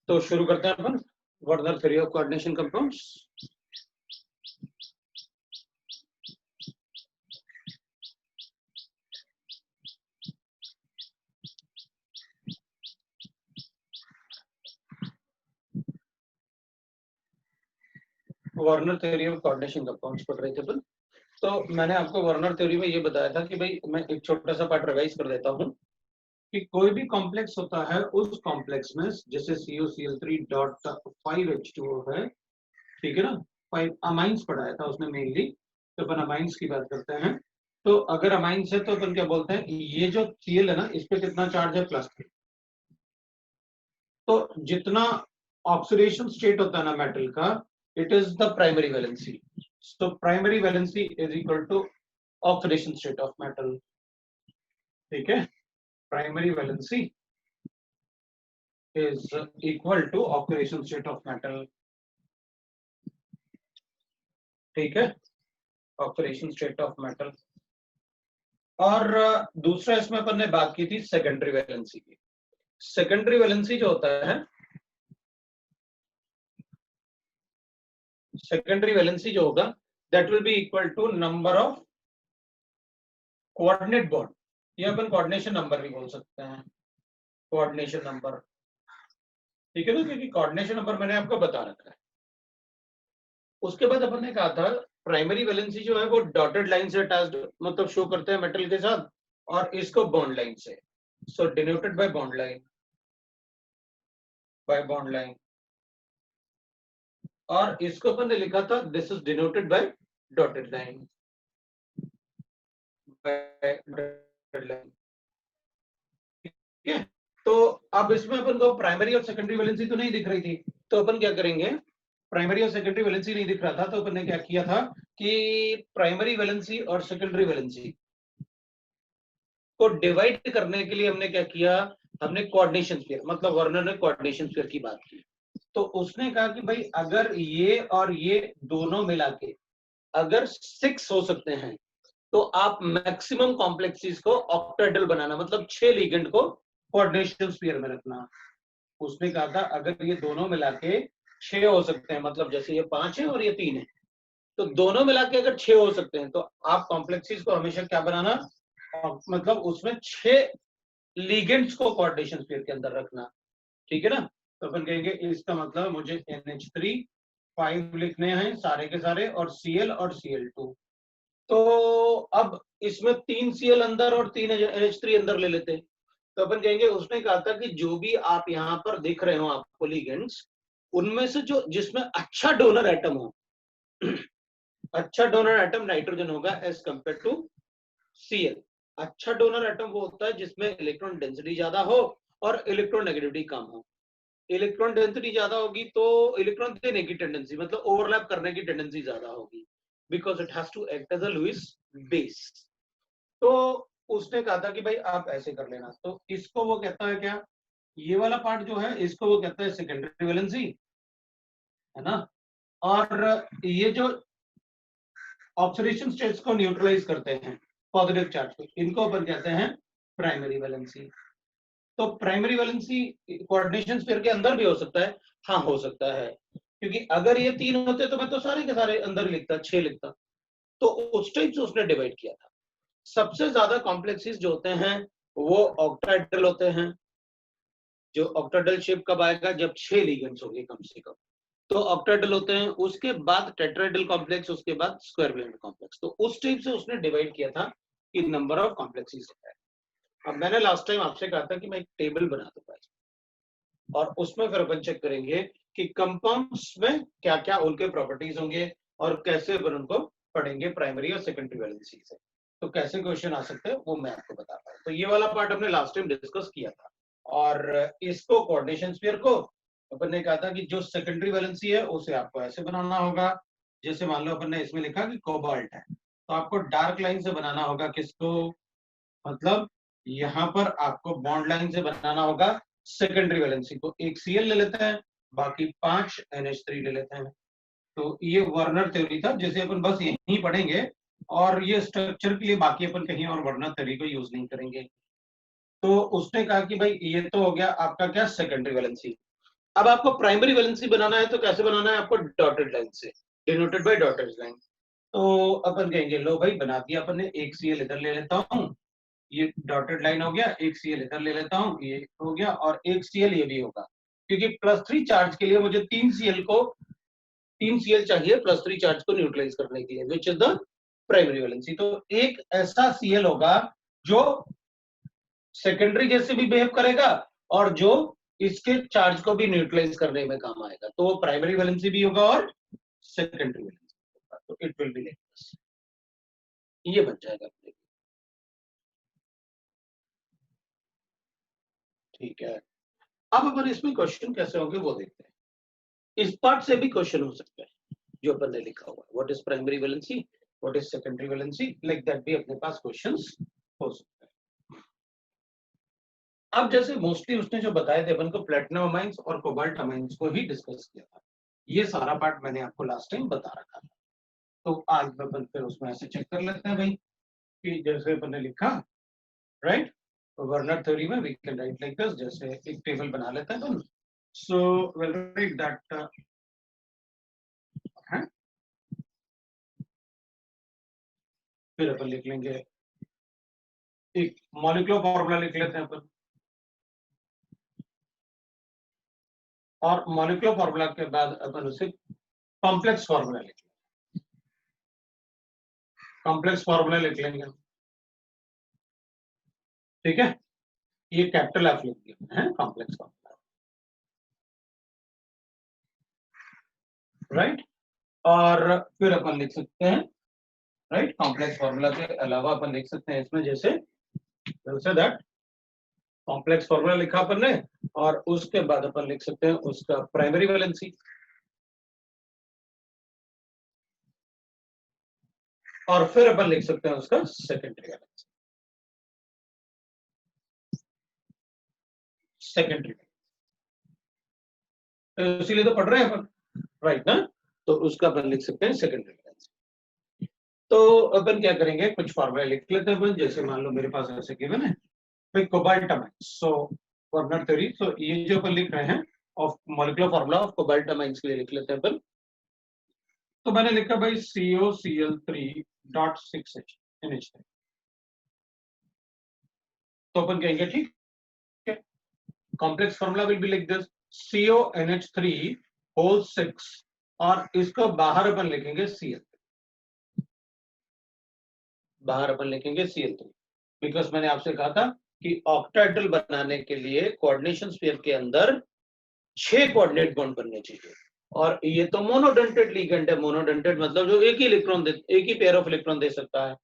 तो शुरू करते हैं अपन Werner theory of coordination compounds. Werner theory of coordination compounds पढ़ रहे थे अपन। तो मैंने आपको वर्नर थ्योरी में ये बताया था कि भाई मैं एक छोटा सा पार्ट रिवाइज कर देता हूँ कि कोई भी कॉम्प्लेक्स होता है उस कॉम्प्लेक्स में जैसे COCl3.5H2O है, ठीक है ना। 5 अमाइंस पढ़ाया था उसने मेनली, तो अपन अमाइंस की बात करते हैं। तो अगर अमाइंस है तो अपन क्या बोलते हैं, ये जो Cl है ना इस पे कितना चार्ज है, +3। तो जितना ऑक्सीडेशन स्टेट होता है ना मेटल का, it is the primary valency. So primary valency is equal to oxidation state of metal, ठीक है। Primary valency is equal to oxidation state of metal, ठीक है, ऑक्सीडेशन स्टेट ऑफ मेटल। और दूसरा इसमें अपन ने बात की थी सेकेंडरी वैलेंसी की। सेकेंडरी वैलेंसी जो होता है, सेकेंडरी वैलेंसी जो होगा that will be equal to number of coordinate bond, ये अपन कोऑर्डिनेशन नंबर भी बोल सकते हैं, कोऑर्डिनेशन नंबर, ठीक है ना, क्योंकि कोऑर्डिनेशन नंबर मैंने आपको बता रखा है। उसके बाद अपन ने कहा था प्राइमरी वैलेंसी जो है वो डॉटेड लाइन से अटैच्ड मतलब शो करते हैं मेटल के साथ, और इसको बॉन्ड लाइन से, so denoted by bond line, by bond line. और इसको अपन ने लिखा था this is denoted by dotted line, by dotted line, ठीक है। तो अब इसमें अपन को प्राइमरी और सेकेंडरी वैलेंसी तो नहीं दिख रही थी, तो अपन क्या करेंगे, प्राइमरी और सेकेंडरी वैलेंसी नहीं दिख रहा था तो अपन ने क्या किया था कि प्राइमरी वैलेंसी और सेकेंडरी वैलेंसी को डिवाइड करने के लिए हमने क्या किया, हमने कोऑर्डिनेशन स्फीयर मतलब वर्नर ने कोऑर्डिनेशन स्फीयर की बात की। तो उसने कहा कि भाई अगर ये और ये दोनों मिला के अगर 6 हो सकते हैं तो आप मैक्सिमम कॉम्प्लेक्सीज को ऑक्टाहेड्रल बनाना, मतलब 6 लिगेंड को कोऑर्डिनेशन स्फीयर में रखना। उसने कहा था अगर ये दोनों मिला के 6 हो सकते हैं, मतलब जैसे ये 5 है और ये 3 है, तो दोनों मिला के अगर 6 हो सकते हैं तो आप कॉम्प्लेक्सीज को हमेशा क्या बनाना, मतलब उसमें 6 लिगेंड्स को कोऑर्डिनेशन स्फीयर के अंदर रखना, ठीक है ना। तो अपन कहेंगे इसका मतलब मुझे NH3 5 लिखने हैं सारे के सारे, और Cl और Cl2। तो अब इसमें 3 Cl अंदर और 3 NH3 अंदर ले लेते हैं। तो अपन कहेंगे उसने कहा था कि जो भी आप यहाँ पर दिख रहे हो आपको लिगेंड्स, उनमें से जो जिसमें अच्छा डोनर एटम हो अच्छा डोनर एटम नाइट्रोजन होगा एज कंपेयर टू Cl। अच्छा डोनर एटम वो होता है जिसमें इलेक्ट्रॉन डेंसिटी ज्यादा हो और इलेक्ट्रॉन नेगेटिविटी कम हो। इलेक्ट्रॉन डेंसिटी ज्यादा होगी तो इलेक्ट्रॉन देने की टेंडेंसी मतलब ओवरलैप करने की टेंडेंसी ज्यादा होगी, because it has to act as a Lewis base. तो उसने कहा था कि भाई आप ऐसे कर लेना, तो इसको वो कहता है क्या, ये वाला पार्ट जो है इसको वो कहता है सेकेंडरी वैलेंसी, है ना। और ये जो ऑक्सीडेशन स्टेट्स को न्यूट्रलाइज करते हैं पॉजिटिव चार्ज को, इनको अपन कहते हैं प्राइमरी वैलेंसी। तो प्राइमरी वैलेंसी कोऑर्डिनेशन स्फीयर के अंदर भी हो सकता है, हाँ हो सकता है, क्योंकि अगर ये 3 होते तो मैं तो सारे के सारे अंदर लिखता, 6 लिखता। तो उस टाइप से उसने डिवाइड किया था। सबसे ज्यादा कॉम्प्लेक्सेस जो होते हैं वो ऑक्टाहेड्रल होते हैं। जो ऑक्टाहेड्रल शेप कब आएगा, जब 6 लिगेंड्स होंगे कम से कम, तो ऑक्टाहेड्रल होते हैं। उसके बाद टेट्राहेड्रल कॉम्प्लेक्स, उसके बाद स्क्वायर ब्लेंड कॉम्प्लेक्स। तो उस टाइप से उसने डिवाइड किया था कि नंबर ऑफ कॉम्प्लेक्सेस है। अब मैंने लास्ट टाइम आपसे कहा था कि मैं एक टेबल बना दूंगा और उसमें फिर अपन चेक करेंगे कि कंपाउंड्स में क्या क्या उनके प्रॉपर्टीज होंगे और कैसे अपन उनको पढ़ेंगे प्राइमरी और सेकेंडरी वैलेंसी से। तो कैसे क्वेश्चन आ सकते हैं वो मैं आपको बताता हूँ। तो ये वाला पार्ट हमने लास्ट टाइम डिस्कस किया था, और इसको कोऑर्डिनेशन स्फीयर को अपन ने कहा था कि जो सेकेंडरी वैलेंसी है उसे आपको ऐसे बनाना होगा। जैसे मान लो अपन ने इसमें लिखा कि कोबाल्ट है, तो आपको डार्क लाइन से बनाना होगा किसको, मतलब यहाँ पर आपको बॉन्ड लाइन से बनाना होगा सेकेंडरी वैलेंसी को। एक Cl ले लेते हैं, बाकी 5 NH3 ले लेते हैं। तो ये वर्नर थ्योरी था जिसे अपन बस यहीं पढ़ेंगे, और ये स्ट्रक्चर के लिए बाकी अपन कहीं और वर्नर थ्योरी को यूज नहीं करेंगे। तो उसने कहा कि भाई ये तो हो गया आपका क्या, सेकेंडरी वैलेंसी। अब आपको प्राइमरी वैलेंसी बनाना है तो कैसे बनाना है आपको, डॉटेड लाइन से, डिनोटेड बाय डॉटेड लाइन। तो अपन कहेंगे लो भाई बना दिया अपन ने, एक सीएल इधर ले लेता हूँ, ये डॉटेड लाइन हो गया, एक सीएल इधर ले लेता हूँ, ये हो गया, और एक सीएल ये भी होगा, क्योंकि +3 चार्ज के लिए मुझे 3 सीएल चाहिए +3 चार्ज को न्यूट्रलाइज करने के लिए, which is the primary valency. तो एक ऐसा सीएल होगा जो सेकेंडरी जैसे भी बिहेव करेगा और जो इसके चार्ज को भी न्यूट्रलाइज करने में काम आएगा, तो वो प्राइमरी वैलेंसी भी होगा और सेकेंडरी वैलेंसी होगा। तो it will be like this, ये बन जाएगा। ठीक है, अब अपन इसमें क्वेश्चन कैसे होंगे वो देखते हैं। इस पार्ट से भी क्वेश्चन हो सकता है जो अपन ने लिखा हुआ है, what is primary valency, what is secondary valency, like that भी अपने पास क्वेश्चंस हो सकता है। अब जैसे मोस्टली उसने जो बताए थे अपन को प्लेटिनम अमाइंस और कोबाल्ट अमाइंस को ही डिस्कस किया था, ये सारा पार्ट मैंने आपको लास्ट टाइम बता रखा था। तो आज अपन फिर उसमें ऐसे चेक कर लेते हैं भाई कि जैसे अपन ने लिखा, राइट, वर्नर थ्योरी में we can write like this, जैसे एक टेबल बना लेते हैं अपन। सो विल राइट दैट, फिर अपन लिख लेंगे एक मॉलिक्यूलर फॉर्मूला लिख लेते हैं अपन, और मॉलिक्यूलर फॉर्मूला के बाद अपन उसे कॉम्प्लेक्स फॉर्मूला लिख लेंगे, कॉम्प्लेक्स फॉर्मूला लिख लेंगे, ठीक है, ये कैपिटल एफ लिख दिया है, कॉम्प्लेक्स फॉर्मूला, राइट। और फिर अपन लिख सकते हैं, राइट, कॉम्प्लेक्स फॉर्मूला के अलावा अपन लिख सकते हैं इसमें जैसे दैट कॉम्प्लेक्स फॉर्मूला लिखा अपन ने, और उसके बाद अपन लिख सकते हैं उसका प्राइमरी वैलेंसी, और फिर अपन लिख सकते हैं उसका सेकेंडरी वैलेंसी, सेकेंडरी, तो इसीलिए तो पढ़ रहे हैं अपन, राइट ना। तो उसका अपन लिख सकते हैं सेकेंडरी वैलेंसी। तो अपन क्या करेंगे, कुछ फॉर्मूला लिख लेते हैं अपन, जैसे मान लो मेरे पास ऐसे गिवन है भाई कोबाल्ट अमाइंस, सो वर्नर थ्योरी, तो ये जो अपन लिख रहे हैं of molecular formula of cobalt amines के लिए लिख लेते हैं अपन। तो मैंने लिखा भाई COCl3.6H NH3, तो अपन कहेंगे ठीक है, complex formula will be like this CONH3 whole 6, और इसको बाहर अपन लिखेंगे Cl, बाहर अपन लिखेंगे Cl3, बिकॉज मैंने आपसे कहा था कि ऑक्टाहेड्रल बनाने के लिए कोऑर्डिनेशन स्फीयर के अंदर 6 कोऑर्डिनेट बॉन्ड बनने चाहिए, और ये तो मोनोडेंटेड लिगेंड है, मोनोडेंटेड मतलब जो एक ही इलेक्ट्रॉन एक ही पेयर ऑफ इलेक्ट्रॉन दे सकता है।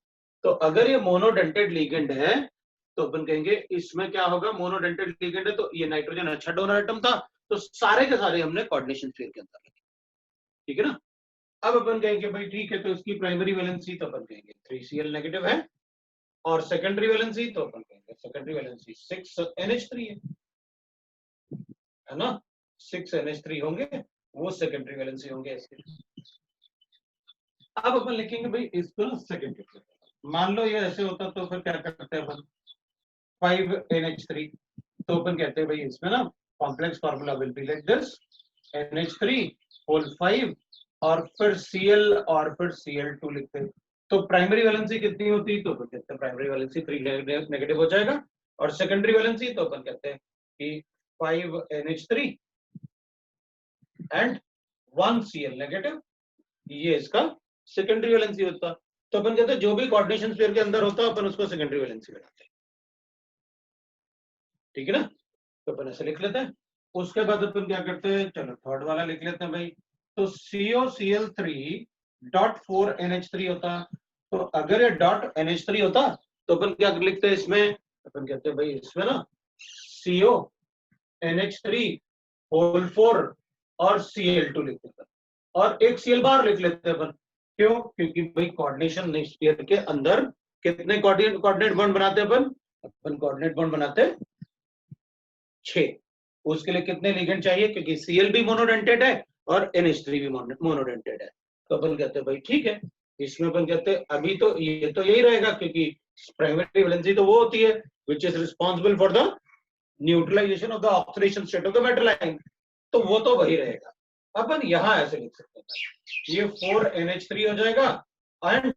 तो अगर ये मोनोडेंटेड लिगेंड है तो अपन कहेंगे इसमें क्या होगा, मोनोडेंटेड लिगेंड है तो ये नाइट्रोजन अच्छा डोनर एटम था, तो सारे के सारे हमने कोऑर्डिनेशन स्फीयर के अंदर रखे, ठीक है ना। अब अपन कहेंगे भाई ठीक है, तो इसकी प्राइमरी वैलेंसी तो अपन कहेंगे 3Cl नेगेटिव है, और सेकेंडरी वैलेंसी तो अपन कहेंगे सेकेंडरी वैलेंसी 6NH3 है ना, 6NH3 होंगे, वो सेकेंडरी वैलेंसी होंगे इसके। अब अपन लिखेंगे भाई इसको ना सेकेंडरी, मान लो ये ऐसे होता तो फिर क्या करते हैं अपन 5NH3, तो अपन कहते हैं भाई इसमें ना complex formula will be like this NH3 whole 5, और फिर Cl और फिर Cl2 लिखते हैं। तो प्राइमरी वैलेंसी कितनी होती, तो अपन कहते हैं प्राइमरी वैलेंसी 3 नेगेटिव हो जाएगा, और सेकेंडरी वैलेंसी तो अपन कहते हैं कि 5NH3 एंड 1Cl नेगेटिव, ये इसका सेकेंडरी वैलेंसी होता। तो अपन कहते हैं जो भी कोऑर्डिनेशन स्फीयर के अंदर होता है अपन उसको सेकेंडरी वैलेंसी बनाते हैं, ठीक है ना। तो अपन ऐसे लिख लेते हैं। उसके बाद अपन क्या करते हैं, चलो थर्ड वाला लिख लेते हैं भाई, तो COCl3.4NH3 होता। तो अगर ये .NH3 होता तो अपन क्या लिखते हैं इसमें, अपन कहते हैं भाई इसमें ना CONH3 होल 4 और Cl2 लिख देते हैं, और एक Cl बार लिख लेते हैं अपन, क्यों, क्योंकि भाई कोऑर्डिनेशन स्फीयर के अंदर कितने कोऑर्डिनेट बॉन्ड बनाते हैं अपन कोऑर्डिनेट बॉन्ड बनाते हैं 6, उसके लिए कितने लिगेंड चाहिए, क्योंकि Cl भी मोनोडेंटेड है और NH3 भी मोनोडेंटेड है। तो अपन कहते हैं भाई ठीक है, इसमें अपन कहते हैं अभी तो ये तो यही रहेगा, क्योंकि प्राइमरी वैलेंसी तो वो होती है which is responsible for the neutralisation of the oxidation state of the metal ion. तो वो तो वही रहेगा। अपन यहां ऐसे लिख सकते हैं, ये 4NH3 हो जाएगा एंड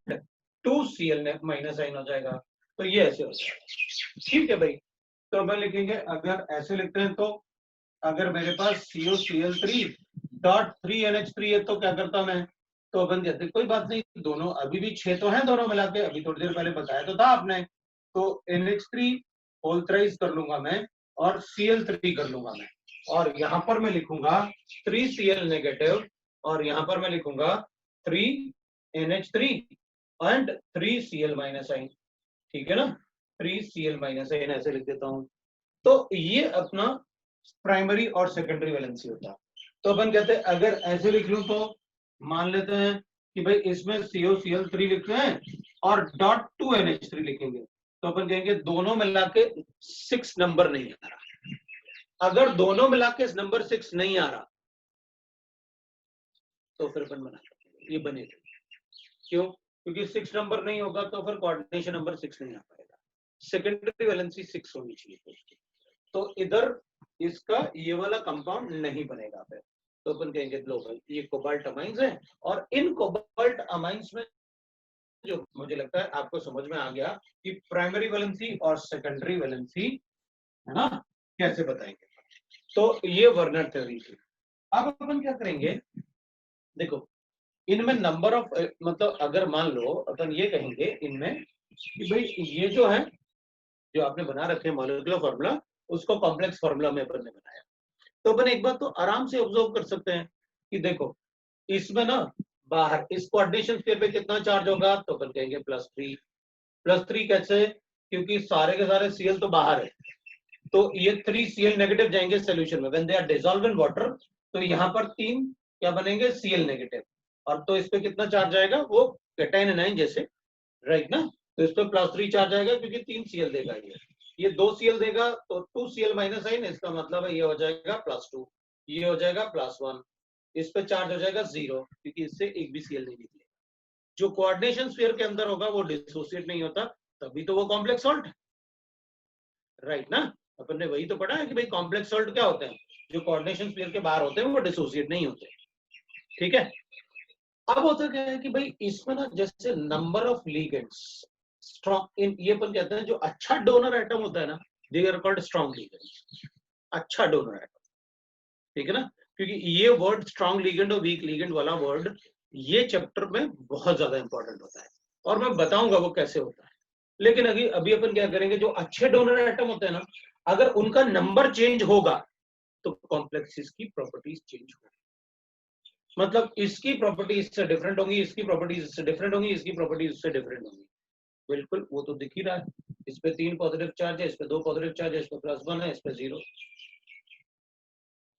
2Cl माइनस आइन हो जाएगा, तो ये ऐसे हो जाएगा। ठीक है भाई, तो अपन लिखेंगे, अगर ऐसे लिखते हैं तो अगर मेरे पास COCl3 डॉट 3NH3 है तो क्या करता मैं, तो अपन कहते कोई बात नहीं, दोनों अभी भी 6 तो हैं दोनों मिला के, अभी थोड़ी देर पहले बताया तो था आपने, तो NH3 होल्थराइज कर लूंगा मैं और Cl3 कर लूंगा मैं, और यहां पर मैं लिखूंगा 3Cl नेगेटिव और यहां पर मैं लिखूंगा 3NH3 एंड 3Cl माइनस आइन। ठीक है ना, 3Cl माइनस आइन ऐसे लिख देता हूं। तो ये अपना प्राइमरी और सेकेंडरी वैलेंसी होता है। तो अपन कहते हैं अगर ऐसे लिख लूं तो मान लेते हैं कि भाई इसमें COCl3 लिख रहे हैं और डॉट 2NH3 लिखेंगे, तो अपन कहेंगे दोनों मिला के 6 नंबर नहीं आ रहा। अगर दोनों मिला के नंबर 6 नहीं आ रहा तो फिर अपन बना ये बनेगा। क्यों? क्योंकि 6 नंबर नहीं होगा तो फिर कोऑर्डिनेशन नंबर 6 नहीं आ पाएगा, सेकेंडरी वैलेंसी 6 होनी चाहिए। तो इधर इसका ये वाला कंपाउंड नहीं बनेगा फिर, तो अपन कहेंगे लो भाई ये कोबाल्ट अमाइंस है, और इन कोबाल्ट अमाइंस में जो मुझे लगता है आपको समझ में आ गया कि प्राइमरी वैलेंसी और सेकेंडरी वैलेंसी है ना कैसे बताएंगे। तो ये वर्नर थ्योरी थी। अब अपन क्या करेंगे, देखो इनमें नंबर ऑफ मतलब अगर मान लो अपन ये कहेंगे इनमें कि भाई ये जो है जो आपने बना रखे मॉलिक्यूलर फॉर्मूला, उसको कॉम्प्लेक्स फॉर्मूला में अपन ने बनाया, तो अपन एक बात तो आराम से ऑब्जर्व कर सकते हैं कि देखो इसमें ना बाहर इस कोऑर्डिनेशन स्फीयर पे कितना चार्ज होगा, तो अपन कहेंगे +3। +3 कैसे, क्योंकि सारे के सारे Cl तो बाहर है, तो ये 3Cl नेगेटिव जाएंगे सोल्यूशन में when they are dissolve in water, तो यहाँ पर 3 क्या बनेंगे Cl नेगेटिव, और तो इस पे कितना चार्ज आएगा, वो कैटायन एनायन जैसे, राइट ना, तो इस पे +3 चार्ज आएगा क्योंकि 3 Cl देगा, ये 2 Cl देगा तो 2 Cl माइनस आइन, इसका मतलब है ये हो जाएगा +2, ये हो जाएगा +1, इस पे चार्ज हो जाएगा 0 क्योंकि इससे एक भी Cl नहीं निकलेगा। जो कोऑर्डिनेशन स्फीयर के अंदर होगा वो डिसोसिएट नहीं होता, तभी तो वो कॉम्प्लेक्स सॉल्ट है, राइट ना। अपन ने वही तो पढ़ा है कि भाई कॉम्प्लेक्स सॉल्ट क्या होते हैं, जो कोऑर्डिनेशन स्फीयर के बाहर होते हैं वो डिसोसिएट नहीं होते। ठीक है, अब होता क्या है कि भाई इसमें ना जैसे number of ligands strong in, ये अपन कहते हैं जो अच्छा डोनर एटम होता है ना, they are called strong ligands, अच्छा डोनर एटम। ठीक है ना, क्योंकि ये वर्ड स्ट्रॉन्ग लिगेंड और वीक लिगेंड वाला वर्ड ये चैप्टर में बहुत ज्यादा इंपॉर्टेंट होता है, और मैं बताऊंगा वो कैसे होता है। लेकिन अभी अभी अपन क्या करेंगे, जो अच्छे डोनर एटम होते हैं ना, अगर उनका नंबर चेंज होगा तो कॉम्प्लेक्सेस की प्रॉपर्टीज चेंज होगी, मतलब इसकी प्रॉपर्टीज इससे डिफरेंट होंगी, इसकी प्रॉपर्टीज इससे डिफरेंट होंगी, इसकी प्रॉपर्टीज इससे डिफरेंट होंगी। बिल्कुल वो तो दिख ही रहा है, इस पे 3 पॉजिटिव चार्ज है, इस पे 2 पॉजिटिव चार्ज है, इस पे +1 है, इस पे 0।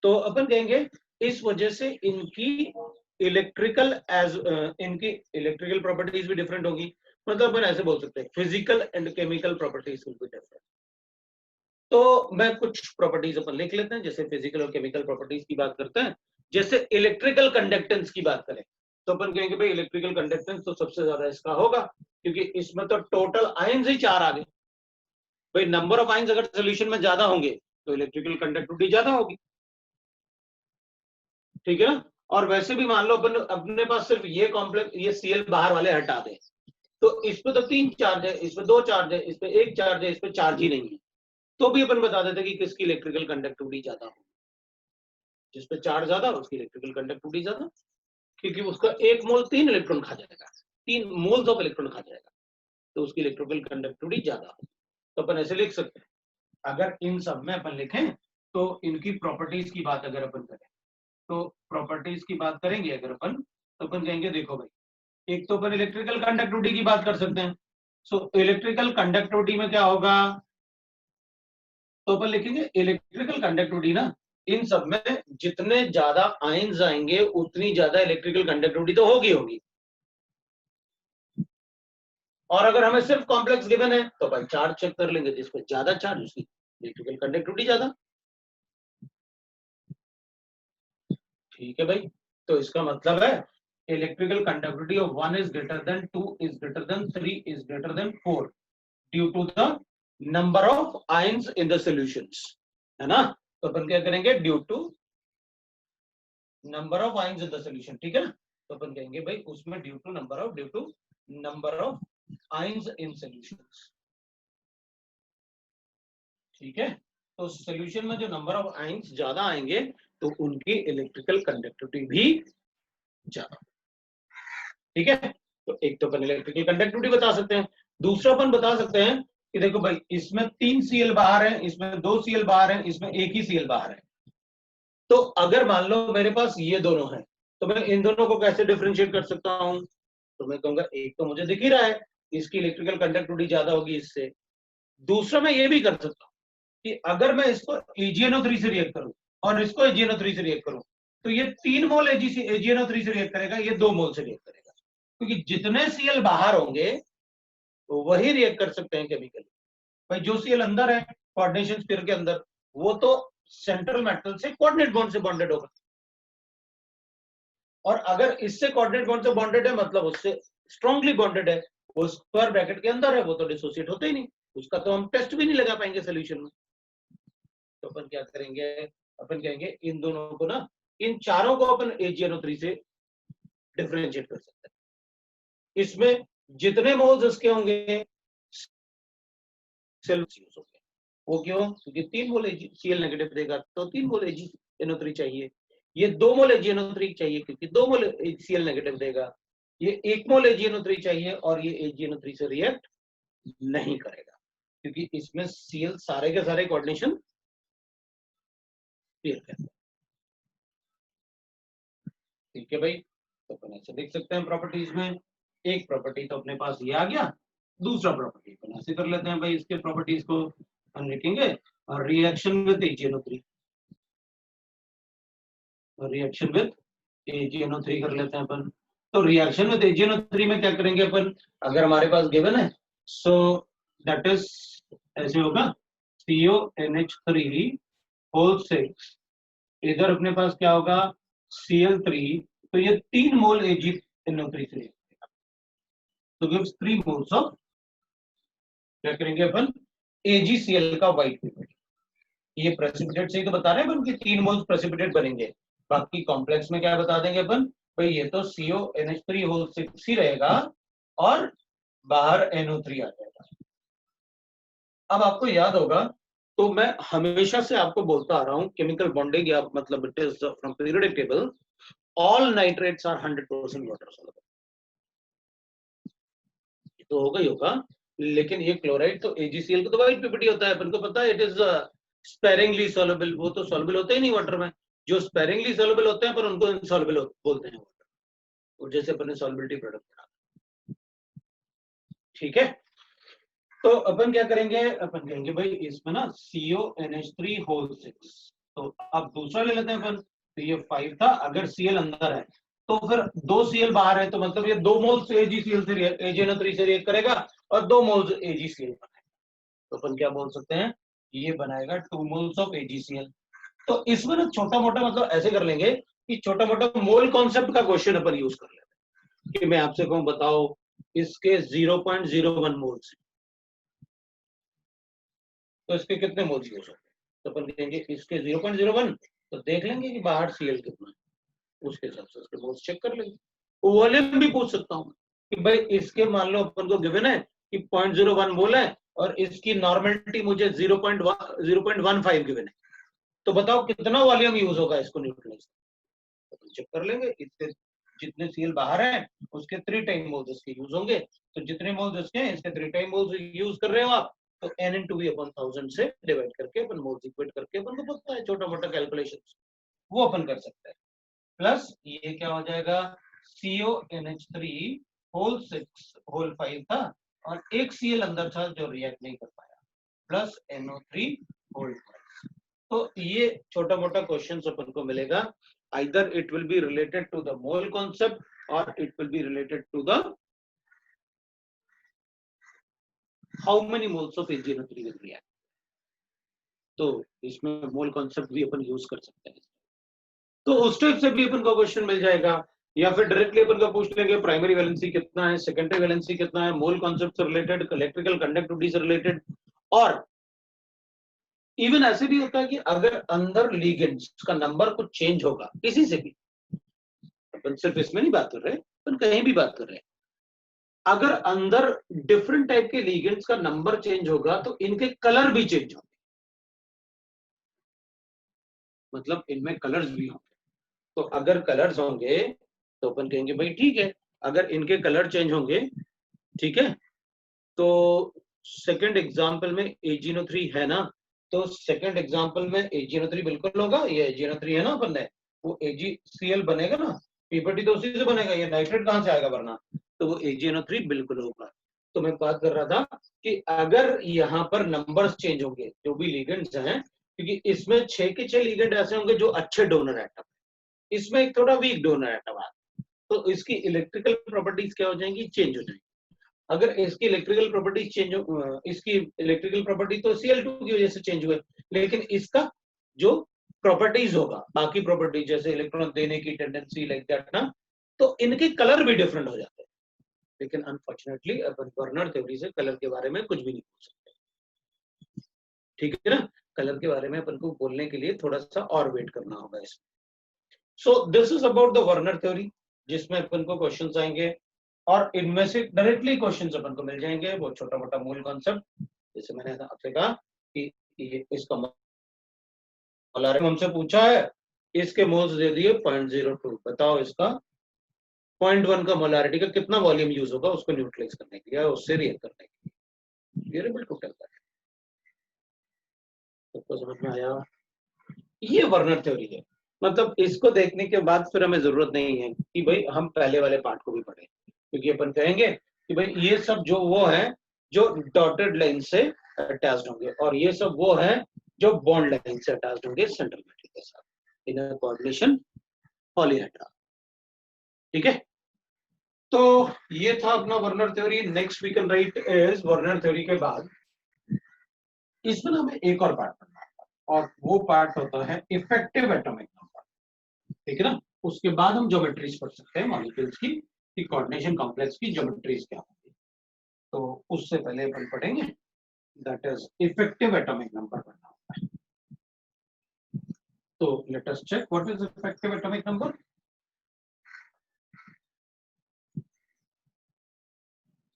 तो अपन कहेंगे इस वजह से इनकी इनकी इलेक्ट्रिकल प्रॉपर्टीज भी डिफरेंट होगी, मतलब अपन ऐसे बोल सकते हैं physical and chemical properties will be different. तो मैं कुछ प्रॉपर्टीज अपन लिख लेते हैं, जैसे फिजिकल और केमिकल प्रॉपर्टीज की बात करते हैं। जैसे इलेक्ट्रिकल कंडक्टेंस की बात करें तो अपन कहेंगे भाई इलेक्ट्रिकल कंडक्टेंस तो सबसे ज्यादा इसका होगा, क्योंकि इसमें तो टोटल आयंस ही 4 आ गए। भाई नंबर ऑफ आयंस अगर सोल्यूशन में ज्यादा होंगे तो इलेक्ट्रिकल कंडक्टिविटी ज्यादा होगी। ठीक है ना, और वैसे भी मान लो अपन अपने पास सिर्फ ये कॉम्प्लेक्स ये Cl बाहर वाले हटा दे, तो इस पे तो 3 चार्ज है, इस पे 2 चार्ज है, इस पे 1 चार्ज है, इस पे चार्ज ही नहीं है, तो भी अपन बता देते कि किसकी इलेक्ट्रिकल कंडक्टिविटी ज्यादा हो, जिस पे चार्ज ज्यादा उसकी इलेक्ट्रिकल कंडक्टिविटी ज्यादा, क्योंकि उसका 1 मोल 3 इलेक्ट्रॉन खा जाएगा, 3 मोल्स ऑफ इलेक्ट्रॉन खा जाएगा, तो उसकी इलेक्ट्रिकल कंडक्टिविटी ज्यादा हो। तो अपन ऐसे लिख सकते हैं, अगर इन सब में अपन लिखें तो इनकी प्रॉपर्टीज की बात अगर अपन करें, तो प्रॉपर्टीज की बात करेंगे अगर अपन, तो अपन कहेंगे देखो भाई एक तो अपन इलेक्ट्रिकल कंडक्टिविटी की बात कर सकते हैं। सो इलेक्ट्रिकल कंडक्टिविटी में क्या होगा, तो अपन लिखेंगे इलेक्ट्रिकल कंडक्टिविटी ना, इन सब में जितने ज्यादा आयंस आएंगे उतनी ज्यादा इलेक्ट्रिकल कंडक्टिविटी तो होगी होगी, और अगर हमें सिर्फ कॉम्प्लेक्स गिवन है तो भाई चार्ज चेक कर लेंगे, जिस पर ज्यादा चार्ज उसकी इलेक्ट्रिकल कंडक्टिविटी ज्यादा। ठीक है भाई, तो इसका मतलब है electrical conductivity of 1 is greater than 2 is greater than 3 is greater than 4 due to the number of ions in the solutions, है ना। तो अपन क्या करेंगे, due to number of ions in the solution, ठीक है ना। तो अपन कहेंगे भाई उसमें due to number of ions in solutions, ठीक है। तो सॉल्यूशन में जो नंबर ऑफ आयंस ज्यादा आएंगे तो उनकी इलेक्ट्रिकल कंडक्टिविटी भी ज्यादा, ठीक है। तो एक तो अपन इलेक्ट्रिकल कंडक्टिविटी बता सकते हैं, दूसरा अपन बता सकते हैं कि देखो भाई इसमें 3 Cl बाहर है, इसमें 2 Cl बाहर है, इसमें एक ही Cl बाहर है। तो अगर मान लो मेरे पास ये दोनों है तो मैं इन दोनों को कैसे डिफरेंशिएट कर सकता हूं, तो मैं कहूंगा एक तो मुझे दिख ही रहा है इसकी इलेक्ट्रिकल कंडक्टिविटी ज्यादा होगी इससे। दूसरा मैं ये भी कर सकता हूं कि अगर मैं इसको AgNO3 से रिएक्ट करूं और इसको AgNO3 से रिएक्ट करूं तो ये 3 मोल AgNO3 से रिएक्ट करेगा, ये 2 मोल से रिएक्ट करेगा, क्योंकि जितने Cl बाहर होंगे तो वही रिएक्ट कर सकते हैं केमिकली। भाई जो Cl अंदर है कोऑर्डिनेशन स्फीयर के अंदर वो तो सेंट्रल मेटल से कोऑर्डिनेट बॉन्ड से बॉन्डेड होगा, और अगर इससे कोऑर्डिनेट बॉन्ड से बॉन्डेड है मतलब उससे स्ट्रांगली बॉन्डेड है, वो स्क्वायर ब्रैकेट के अंदर है, वो तो डिसोसिएट होते ही नहीं, उसका तो हम टेस्ट भी नहीं लगा पाएंगे सोल्यूशन में। तो अपन क्या करेंगे, अपन कहेंगे इन दोनों को ना, इन चारों को अपन AgNO3 से डिफरेंशिएट कर सकते हैं। इसमें जितने मोल्स इसके होंगे सेल्फ यूज होंगे, वो क्यों, क्योंकि 3 मोल Cl नेगेटिव देगा तो 3 मोल AgNO3 चाहिए, ये 2 मोल AgNO3 चाहिए क्योंकि 2 मोल Cl नेगेटिव देगा, ये 1 मोल AgNO3 चाहिए और ये AgNO3 से रिएक्ट नहीं करेगा क्योंकि इसमें Cl सारे के सारे कोऑर्डिनेशन क्लियर करते हैं, ठीक है भाई। तो अपन ऐसे देख सकते हैं प्रॉपर्टीज में, एक प्रॉपर्टी तो अपने पास ये आ गया, दूसरा प्रॉपर्टी अपन ऐसे कर लेते हैं भाई, इसके प्रॉपर्टीज को हम लिखेंगे और reaction with AgNO3, reaction with AgNO3 कर लेते हैं अपन। तो रिएक्शन विद AgNO3 में क्या करेंगे अपन, अगर हमारे पास गिवन है सो दैट इज ऐसे होगा CONH3 होल 6, इधर अपने पास क्या होगा Cl3, तो ये 3 मोल AgNO3 से तो गिव्स 3 मोल्स ऑफ, क्या करेंगे अपन AgCl का व्हाइट पेपर, ये प्रेसिपिटेट से ही तो बता रहे हैं अपन कि 3 मोल्स प्रेसिपिटेट बनेंगे, बाकी कॉम्प्लेक्स में क्या बता देंगे अपन भाई ये तो CONH3 होल 6 ही रहेगा और बाहर NO3 आ जाएगा। अब आपको याद होगा तो मैं हमेशा से आपको बोलता आ रहा हूं केमिकल बॉन्डिंग या मतलब it is from periodic table, all nitrates are 100% water soluble, तो होगा ही होगा, लेकिन ये क्लोराइड तो AgCl को तो व्हाइट पीपीटी होता है, अपन को पता है इट इज स्पेरिंगली सॉल्युबल, वो तो सॉल्युबल होते ही नहीं वाटर में, जो स्पेरिंगली सॉल्युबल होते हैं पर उनको इनसॉल्युबल बोलते हैं वाटर, और जैसे अपन ने सॉल्युबिलिटी प्रोडक्ट बना, ठीक है। तो अपन क्या करेंगे, अपन कहेंगे भाई इसमें ना CONH3 होल 6, तो अब दूसरा ले लेते हैं अपन, तो ये 5 था, अगर Cl अंदर है तो फिर 2 Cl बाहर है तो मतलब ये 2 मोल्स AgCl से AgNO3 से रिएक्ट करेगा और 2 मोल्स AgCl बनाएगा, तो अपन क्या बोल सकते हैं ये बनाएगा 2 मोल्स ऑफ AgCl। तो इसमें ना छोटा मोटा मतलब ऐसे कर लेंगे कि छोटा मोटा मोल कॉन्सेप्ट का क्वेश्चन अपन यूज कर लेते हैं कि मैं आपसे कहूं बताओ इसके 0.01 मोल्स, तो इसके कितने मोल्स यूज होंगे, तो अपन कहेंगे इसके 0.01, तो देख लेंगे कि बाहर Cl कितना है, उसके हिसाब से उसके मोल्स चेक कर लेंगे। वॉल्यूम भी पूछ सकता हूँ कि भाई इसके मान लो अपन को गिवन है कि 0.01 मोल है और इसकी नॉर्मलिटी मुझे 0.15 गिवन है, तो बताओ कितना वॉल्यूम यूज होगा इसको न्यूट्रलाइज, तो चेक कर लेंगे इसके जितने Cl बाहर है उसके 3 टाइम मोल्स इसके यूज होंगे, तो जितने मोल्स इसके हैं इसके 3 टाइम मोल्स यूज कर रहे हो आप, तो N/V/1000 से डिवाइड करके अपन मोल्स इक्वेट करके अपन को पता है छोटा मोटा कैलकुलेशंस वो अपन कर सकते हैं, प्लस ये क्या हो जाएगा CONH3 होल 6 होल 5 था और एक Cl अंदर था जो रिएक्ट नहीं कर पाया, प्लस NO3 होल 5, तो ये छोटा मोटा क्वेश्चन अपन को मिलेगा, either it will be related to the mole concept or it will be related to the how many moles of AgNO3 will react, तो इसमें मोल कॉन्सेप्ट भी अपन यूज कर सकते हैं, तो उस टाइप से भी अपन को क्वेश्चन मिल जाएगा, या फिर डायरेक्टली अपन का पूछ लेंगे प्राइमरी वैलेंसी कितना है, सेकेंडरी वैलेंसी कितना है, मोल कॉन्सेप्ट से रिलेटेड, इलेक्ट्रिकल कंडक्टिविटी से रिलेटेड, और इवन ऐसे भी होता है कि अगर अंदर लिगेंड्स का नंबर कुछ चेंज होगा किसी से भी, अपन सिर्फ इसमें नहीं बात कर रहे, अपन कहीं भी बात कर रहे हैं। अगर अंदर डिफरेंट टाइप के लिगेंड्स का नंबर चेंज होगा तो इनके कलर भी चेंज होंगे, मतलब इनमें कलर्स भी होंगे। तो अगर कलर्स होंगे तो अपन कहेंगे भाई ठीक है, अगर इनके कलर चेंज होंगे, ठीक है। तो सेकंड एग्जांपल में AgNO3 है ना, तो सेकंड एग्जांपल में AgNO3 बिल्कुल होगा, ये AgNO3 है ना अपन ने, वो AgCl बनेगा ना, पीपीटी तो उसी से बनेगा, ये नाइट्रेट कहां से आएगा वरना, तो वो AgNO3 बिल्कुल होगा। तो मैं बात कर रहा था कि अगर यहाँ पर नंबर्स चेंज होंगे जो भी लिगेंड्स हैं, क्योंकि इसमें 6 के 6 लिगेंड ऐसे होंगे जो अच्छे डोनर एटम, इसमें एक थोड़ा वीक डोनर एटम है, तो इसकी इलेक्ट्रिकल प्रॉपर्टीज क्या हो जाएंगी, चेंज हो जाएंगी। अगर इसकी इलेक्ट्रिकल प्रॉपर्टीज चेंज हो, इसकी इलेक्ट्रिकल प्रॉपर्टी तो Cl2 की वजह से चेंज हुए, लेकिन इसका जो प्रॉपर्टीज होगा, बाकी प्रॉपर्टीज जैसे इलेक्ट्रॉन देने की टेंडेंसी लाइक दैट ना, तो इनके कलर भी डिफरेंट हो जाते हैं। लेकिन अनफॉर्चुनेटली अपन वर्नर थ्योरी से कलर के बारे में कुछ भी नहीं बोल सकते, ठीक है ना। कलर के बारे में अपन को बोलने के लिए थोड़ा सा और वेट करना होगा इसमें। सो this is about the Werner theory, जिसमें अपन को क्वेश्चंस आएंगे और इनमें से डायरेक्टली क्वेश्चंस अपन को मिल जाएंगे, वो छोटा मोटा मूल कॉन्सेप्ट, जैसे मैंने आपसे कहा कि ये इसका मोलारिटी हमसे पूछा है, इसके मोल्स दे दिए 0.02, बताओ इसका 0.1 का मोलारिटी का कितना वॉल्यूम यूज होगा उसको न्यूट्रलाइज करने के लिए, उससे रिएक्ट करने के लिए। ये बिल्कुल करता है, सबको समझ में आया। ये वर्नर थ्योरी है, मतलब इसको देखने के बाद फिर हमें जरूरत नहीं है कि भाई हम पहले वाले पार्ट को भी पढ़ें, क्योंकि अपन कहेंगे कि भाई ये सब जो वो है जो डॉटेड लाइन से अटैच्ड होंगे, और ये सब वो है जो बॉन्ड लाइन से अटैच्ड होंगे सेंट्रल मेटल के साथ इन अ कोऑर्डिनेशन पॉलीहेड्रा, ठीक है। तो ये था अपना Werner theory. Next we can write is Werner theory के बाद इसमें हमें एक और पार्ट पढ़ना है, और वो पार्ट होता है इफेक्टिव एटॉमिक नंबर, ठीक है ना। उसके बाद हम ज्योमेट्रीज पढ़ सकते हैं मॉलिक्यूल्स की, कि कोऑर्डिनेशन कॉम्प्लेक्स की ज्योमेट्रीज क्या होगी। तो उससे पहले अपन पढ़ेंगे that is effective atomic number पढ़ना होता है। तो let us check what is effective atomic number.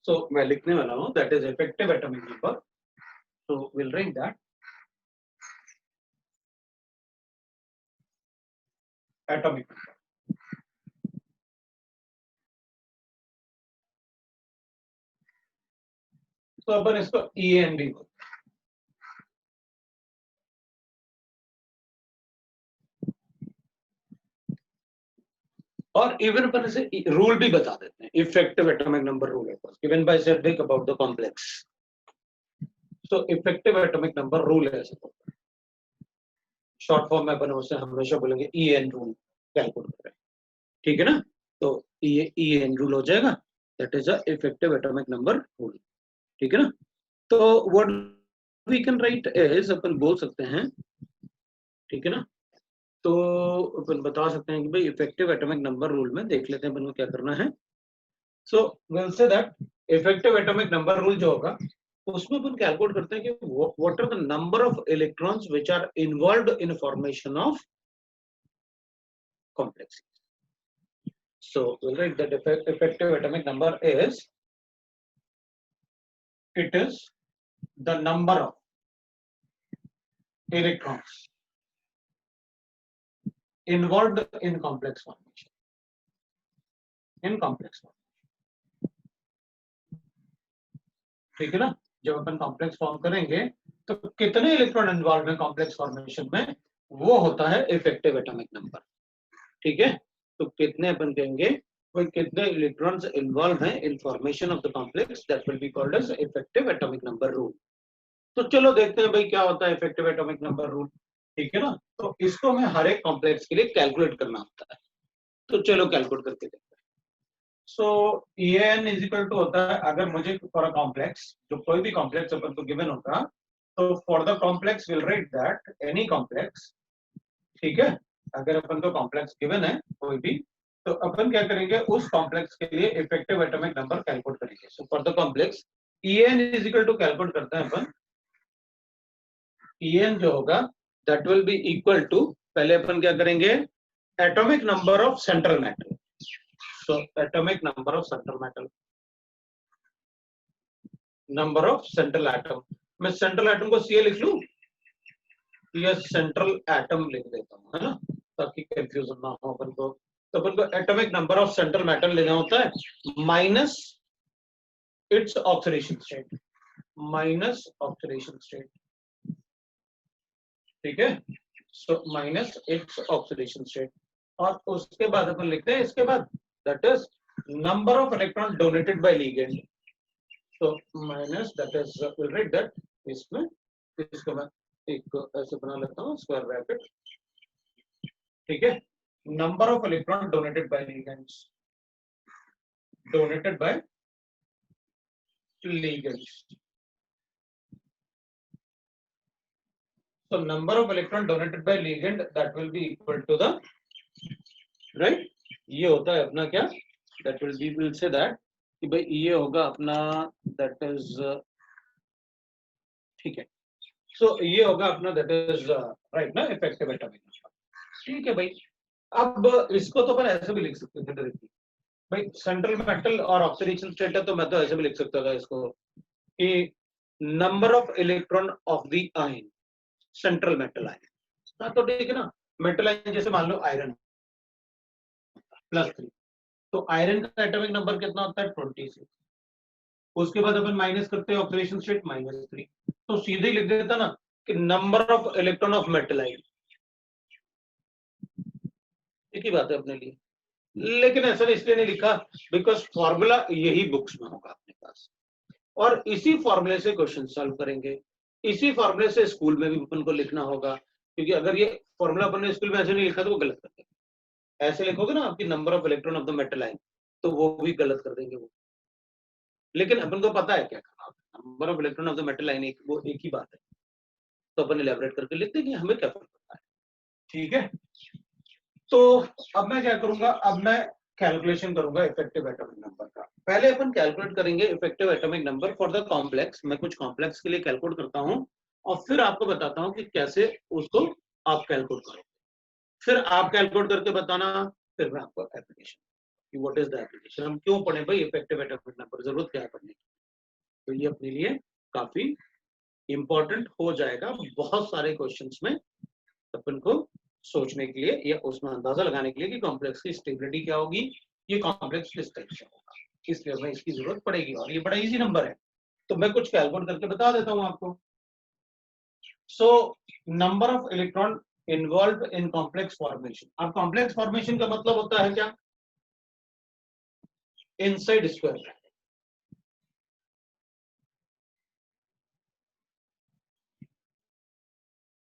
So मैं लिखने वाला हूं that is effective atomic number, so will write that atomic number. तो अपन इसको EAND बोलते हैं। और इवन अपन इसे रूल भी बता देते हैं, effective atomic number rule given by Sidgwick about the complex. So effective atomic number rule है, शॉर्ट फॉर्म में अपन उसे हमेशा बोलेंगे EN रूल कैलकुलेट करें, ठीक है ना। तो ये EN रूल हो जाएगा, that is a effective atomic number rule, ठीक है ना। तो what we can write is, अपन बोल सकते हैं, ठीक है ना। तो अपन बता सकते हैं कि भाई इफेक्टिव एटॉमिक नंबर रूल में देख लेते हैं अपन को क्या करना है। So will say that effective atomic number rule जो होगा उसमें अपन कैलकुलेट करते हैं कि what are the number of electrons which are involved in formation of complex. So we'll write that effective atomic number is, it is the number of electrons involved in complex formation. In complex formation, ठीक है ना। जब अपन complex form करेंगे तो कितने electron involve है complex formation में, वो होता है इफेक्टिव एटॉमिक नंबर, ठीक है। तो कितने अपन कहेंगे, कोई कितने इलेक्ट्रॉन्स इन्वॉल्व हैं in formation of the complex, that will be called as effective atomic number rule. तो चलो देखते हैं भाई क्या होता है इफेक्टिव एटॉमिक नंबर रूल, ठीक है ना। तो इसको हमें हर एक कॉम्प्लेक्स के लिए कैलकुलेट करना होता है, तो चलो कैलकुलेट करके देखते हैं। सो EN इज इक्वल टू होता है, अगर मुझे फॉर अ कॉम्प्लेक्स, जो कोई भी कॉम्प्लेक्स अपन को गिवन होगा, तो for the complex will write that any complex, ठीक है। अगर अपन को कॉम्प्लेक्स गिवन है कोई भी, तो अपन क्या करेंगे, उस कॉम्प्लेक्स के लिए इफेक्टिव एटॉमिक नंबर कैलकुलेट करेंगे। So for the complex EN is equal to calculate करते हैं अपन, EN जो होगा that will be equal to, पहले अपन क्या करेंगे, atomic number of central metal. So atomic number of central metal, number of central atom. मैं central atom को Ca लिख लूं या central atom लिख देता हूं, है ना, ताकि कंफ्यूजन ना हो अपन को। तो अपन को atomic number of central metal लेना होता है minus its oxidation state, minus oxidation state, ठीक है। So minus its oxidation state, और उसके बाद अपन लिखते हैं इसके बाद that is number of electron donated by ligand. तो minus that is will write that, इसमें इसको मैं एक ऐसे बना लेता हूँ स्क्वायर ब्रैकेट, ठीक है। Number of electron donated bye ligands, donated bye ligands. So number of electron donated by ligand that will be equal to the, right, ये होता है अपना क्या, that will be, will say that कि भाई ये होगा अपना that is ठीक है। So ये होगा अपना that is right ना effective atomic number, ठीक है भाई। अब इसको तो अपन ऐसे भी लिख सकते थे डायरेक्टली भाई, सेंट्रल मेटल और ऑक्सीडेशन स्टेट है, तो मैं तो ऐसे भी लिख सकता था इसको कि number of electron of the ion, central metal ion, हाँ तो ठीक है ना। मेटल आयन जैसे मान लो आयरन +3, तो आयरन का एटॉमिक नंबर कितना होता है 26, उसके बाद अपन माइनस करते हैं ऑक्सीडेशन स्टेट -3, तो सीधे लिख देता ना कि number of electron of metal ion, एक ही बात है अपने लिए। लेकिन ऐसा इसलिए नहीं लिखा बिकॉज फॉर्मूला यही बुक्स में होगा अपने पास, और इसी फॉर्मूले से क्वेश्चन सॉल्व करेंगे, इसी फॉर्मूले से स्कूल में भी अपन को लिखना होगा, क्योंकि अगर ये फॉर्मूला अपन ने स्कूल में ऐसे नहीं लिखा तो वो गलत कर देंगे। ऐसे लिखोगे ना आपकी number of electron of the metal ion, तो वो भी गलत कर देंगे वो। लेकिन अपन को पता है क्या करना है, number of electron of the metal ion वो एक ही बात है, तो अपन इलैबोरेट करके लिखते हैं कि हमें क्या फर्क पड़ता है, ठीक है। तो अब मैं क्या करूंगा, अब मैं कैलकुलेशन करूंगा इफेक्टिव एटॉमिक नंबर का। पहले अपन कैलकुलेट करेंगे effective atomic number for the complex, मैं कुछ कॉम्प्लेक्स के लिए कैलकुलेट करता हूं और फिर आपको बताता हूं कि कैसे उसको आप कैलकुलेट करोगे, फिर आप कैलकुलेट करके बताना, फिर मैं आपको एप्लीकेशन कि व्हाट इज द एप्लीकेशन, हम क्यों पढ़े भाई इफेक्टिव एटॉमिक नंबर, जरूरत क्या है पढ़ने की। तो ये अपने लिए काफी इंपॉर्टेंट हो जाएगा बहुत सारे क्वेश्चंस में अपन को सोचने के लिए या उसमें अंदाजा लगाने के लिए कि कॉम्प्लेक्स की स्टेबिलिटी क्या होगी, ये कॉम्प्लेक्स किस टाइप से होगा, इसलिए हमें इसकी जरूरत पड़ेगी। और ये बड़ा इजी नंबर है, तो मैं कुछ कैलकुलेट करके बता देता हूं आपको। So number of electron involve in complex formation. अब कॉम्प्लेक्स फॉर्मेशन का मतलब होता है क्या, inside square bracket,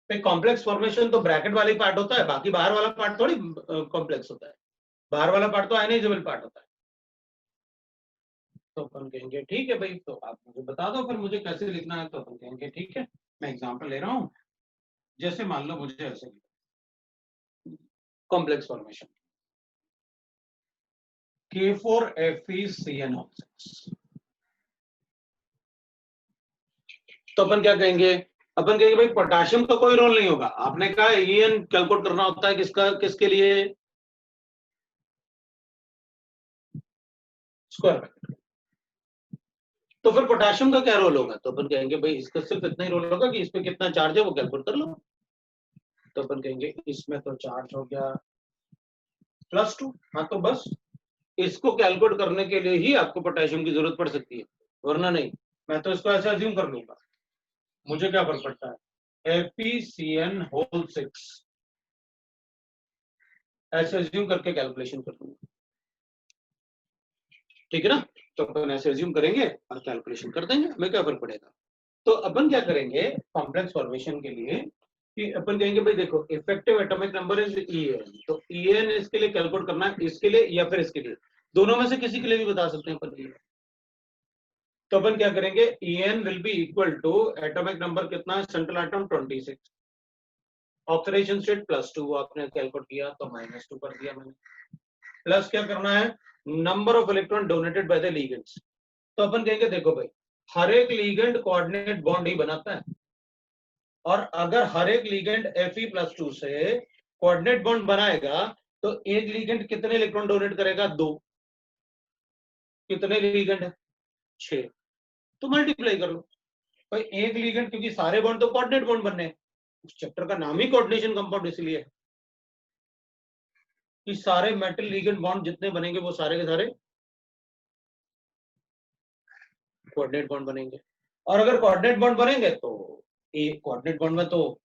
complex formation तो ब्रैकेट वाली पार्ट होता है, बाकी बाहर वाला पार्ट थोड़ी कॉम्प्लेक्स होता है, बाहर वाला पार्ट तो आयनाइजेबल पार्ट होता है। तो अपन कहेंगे ठीक है भाई, तो आप मुझे बता दो फिर मुझे कैसे लिखना है। तो अपन कहेंगे ठीक है, मैं एग्जांपल ले रहा हूं, जैसे मान लो मुझे ऐसे कॉम्प्लेक्स फॉर्मेशन K4FeCN6, तो अपन क्या कहेंगे, अपन कहेंगे भाई पोटेशियम का कोई रोल नहीं होगा, आपने कहा EN कैलकुलेट करना होता है किसका, किसके लिए, स्क्वायर ब्रैकेट। तो फिर पोटेशियम का क्या रोल होगा, तो अपन कहेंगे भाई इसका सिर्फ इतना ही रोल होगा कि इस पे कितना चार्ज है वो कैलकुलेट कर लो। तो अपन कहेंगे इसमें तो चार्ज हो गया +2, हाँ तो बस इसको कैलकुलेट करने के लिए ही आपको पोटेशियम की जरूरत पड़ सकती है, वरना नहीं। मैं तो इसको ऐसे अज्यूम कर लूंगा, मुझे क्या फर्क पड़ता है, FeCN6 ऐसे अज्यूम करके कैलकुलेशन कर दूंगा, ठीक है ना। तो अपन ऐसे अज्यूम करेंगे और कैलकुलेशन कर देंगे, हमें क्या फर्क पड़ेगा। तो अपन क्या करेंगे कॉम्प्लेक्स फॉर्मेशन के लिए कि अपन कहेंगे भाई देखो effective atomic number is EN, तो EN इसके लिए कैलकुलेट करना है, इसके लिए या फिर इसके लिए, दोनों में से किसी के लिए भी बता सकते हैं अपन। तो अपन क्या करेंगे, EN will be equal to atomic number कितना है, सेंट्रल एटम 26, ऑक्सीडेशन स्टेट +2 आपने कैलकुलेट किया तो -2 कर दिया मैंने, प्लस क्या करना है, number of electron donated by the ligands. तो अपन कहेंगे देखो भाई हर एक लिगेंड कोऑर्डिनेट बॉन्ड ही बनाता है, और अगर हर एक लिगेंड Fe+2 से कोऑर्डिनेट बॉन्ड बनाएगा तो एक लिगेंड कितने इलेक्ट्रॉन डोनेट करेगा, 2। कितने लिगेंड है? 6। तो मल्टीप्लाई कर लो भाई, एक लिगेंड, क्योंकि सारे बॉन्ड तो कोऑर्डिनेट बॉन्ड बनने हैं, उस चैप्टर का नाम ही कोऑर्डिनेशन कंपाउंड इसलिए कि सारे मेटल लिगेंड बॉन्ड जितने बनेंगे वो सारे के सारे कोऑर्डिनेट बॉन्ड बनेंगे। और अगर कोऑर्डिनेट बॉन्ड बनेंगे तो एक कोऑर्डिनेट बॉन्ड में तो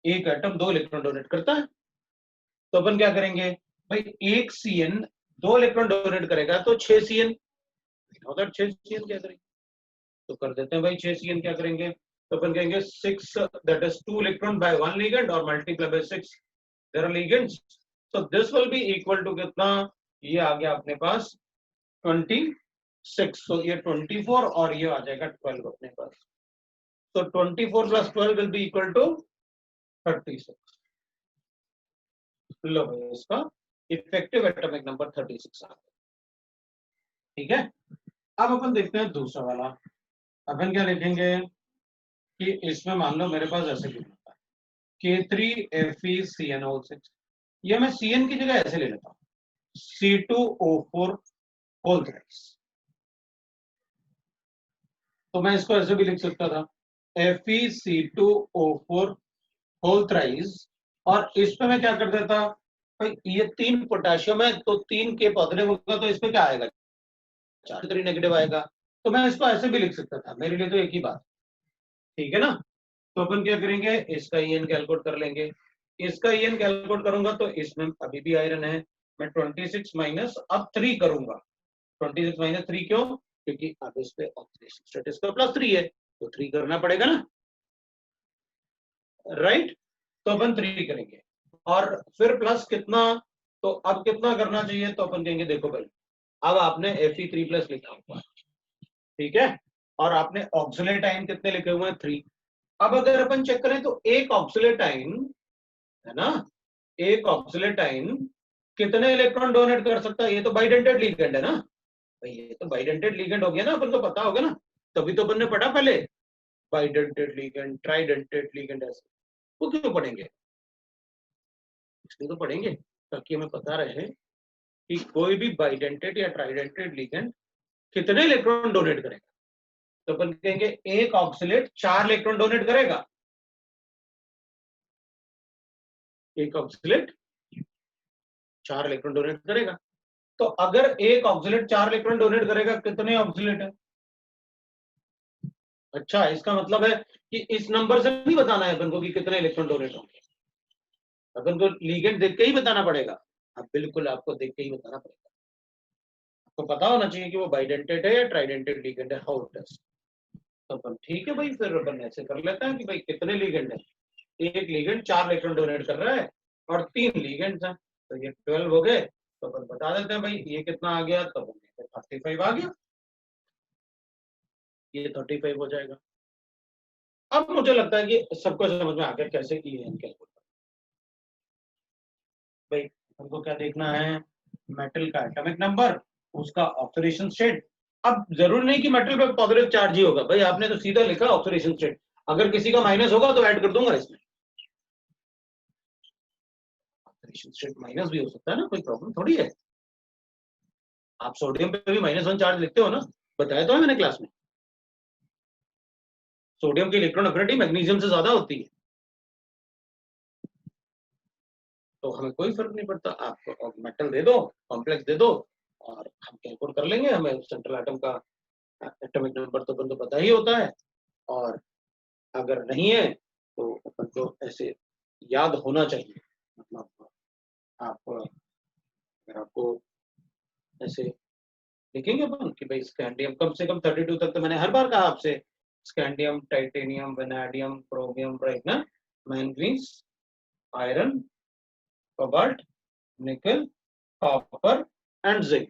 एक एटम 2 इलेक्ट्रॉन डोनेट करता है। तो अपन क्या करेंगे भाई, एक CN 2 इलेक्ट्रॉन डोनेट करेगा तो 6 CN, 6 CN क्या करेंगे? तो कर देते हैं भाई 6 CN क्या करेंगे, तो अपन कहेंगे 6 that is 2 electron by 1 ligand और multiply by 6 there are ligands, so this will be equal to कितना, ये आ गया अपने पास 26, so ये 24 और ये आ जाएगा 12 अपने पास, तो 24 plus 12 will be equal to 36। लो भाई इसका इफेक्टिव एटॉमिक नंबर 36 आ गया। ठीक है, अब अपन देखते हैं दूसरा वाला। अपन क्या लिखेंगे कि इसमें मान लो मेरे पास ऐसे लिखा है K3FeCnO6, ये मैं CN की जगह ऐसे ले लेता हूँ C2O4 होल थ्राइस, तो मैं इसको ऐसे भी लिख सकता था FeC2O4 होल थ्राइस, और इस पे मैं क्या कर देता भाई, ये 3 पोटेशियम है तो 3 के पॉजिटिव होगा तो इसमें क्या आएगा, 4 3 नेगेटिव आएगा, तो मैं इसको ऐसे भी लिख सकता था, मेरे लिए तो एक ही बात, ठीक है ना। तो अपन क्या करेंगे, इसका EN कैलकुलेट कर लेंगे, इसका EN कैलकुलेट करूंगा तो इसमें अभी भी आयरन है, मैं 26 माइनस अब 3 करूंगा, 26 माइनस 3 क्यों, क्योंकि अब इस पे ऑक्सीडेशन स्टेटस का +3 है तो 3 करना पड़ेगा ना, राइट। तो अपन 3 करेंगे और फिर प्लस कितना, तो अब कितना करना चाहिए, तो अपन कहेंगे देखो भाई, अब आपने Fe3+ लिखा हुआ है, ठीक है, और आपने ऑक्सीलेट आयन कितने लिखे हुए हैं 3। अब अगर अपन चेक करें तो एक ऑक्सीलेट आयन है ना, एक ऑक्सीलेट आयन कितने इलेक्ट्रॉन डोनेट कर सकता है, ये तो बाइडेंटेड लिगेंड है ना भाई, ये तो बाइडेंटेड लिगेंड हो गया ना, अपन को पता होगा ना, तभी तो अपन ने पढ़ा पहले बाइडेंटेड लिगेंड, ट्राइडेंटेड लिगेंड, ऐसे वो क्यों पढ़ेंगे, इसलिए तो पढ़ेंगे ताकि हमें पता रहे कि कोई भी बाइडेंटेड या ट्राइडेंटेड लिगेंड कितने इलेक्ट्रॉन डोनेट करेगा, तो अपन कहेंगे एक ऑक्सीलेट 4 इलेक्ट्रॉन डोनेट करेगा, एक ऑक्सीलेट 4 इलेक्ट्रॉन डोनेट करेगा, तो अगर एक ऑक्सीलेट 4 इलेक्ट्रॉन डोनेट करेगा, कितने ऑक्सीलेट है, अच्छा इसका मतलब है कि इस नंबर से नहीं बताना है अपन को कि कितने इलेक्ट्रॉन डोनेट होंगे, अपन को लिगेंड देख के ही बताना पड़ेगा, अब बिल्कुल आपको देख के ही बताना पड़ेगा, आपको पता होना चाहिए कि वो बाइडेंटेड है या ट्राइडेंटेड लिगेंड है, हाउ इट इज। तो अपन ठीक है भाई, फिर अपन ऐसे कर लेते हैं कि भाई कितने लिगेंड है, एक लिगेंड 4 इलेक्ट्रॉन डोनेट कर रहा है और 3 लिगेंड्स हैं, तो ये 12 हो गए, तो अपन बता देते हैं भाई ये कितना आ गया, तो 35 आ गया, ये 35 हो जाएगा। अब मुझे लगता है कि सबको समझ में आ गया कैसे की है इनके, भाई हमको क्या देखना है, मेटल का एटॉमिक नंबर, उसका ऑक्सीडेशन स्टेट, अब जरूरी नहीं कि मेटल पे पॉजिटिव चार्ज ही होगा भाई, आपने तो सीधा लिखा ऑक्सीडेशन स्टेट, अगर किसी का माइनस होगा तो ऐड कर दूंगा इसमें, ऑक्सीडेशन स्टेट माइनस भी हो सकता है ना, कोई प्रॉब्लम थोड़ी है, आप सोडियम पे भी -1 चार्ज लिखते हो ना, बताया तो है मैंने क्लास में, सोडियम की इलेक्ट्रॉन एफिनिटी मैग्नीशियम से ज्यादा होती है, तो हमें कोई फर्क नहीं पड़ता, आप मेटल दे दो, कॉम्प्लेक्स दे दो, और हम कैलकुलेट कर लेंगे, हमें सेंट्रल एटम का एटॉमिक नंबर तो अपन को पता ही होता है, और अगर नहीं है तो अपन को ऐसे याद होना चाहिए, मतलब आप अगर आपको ऐसे लिखेंगे अपन कि भाई स्कैंडियम कम से कम 32 तक, तो मैंने हर बार कहा आपसे, scandium, titanium, vanadium, chromium, brightener, manganese, iron, cobalt, निकल, कॉपर एंड जिंक,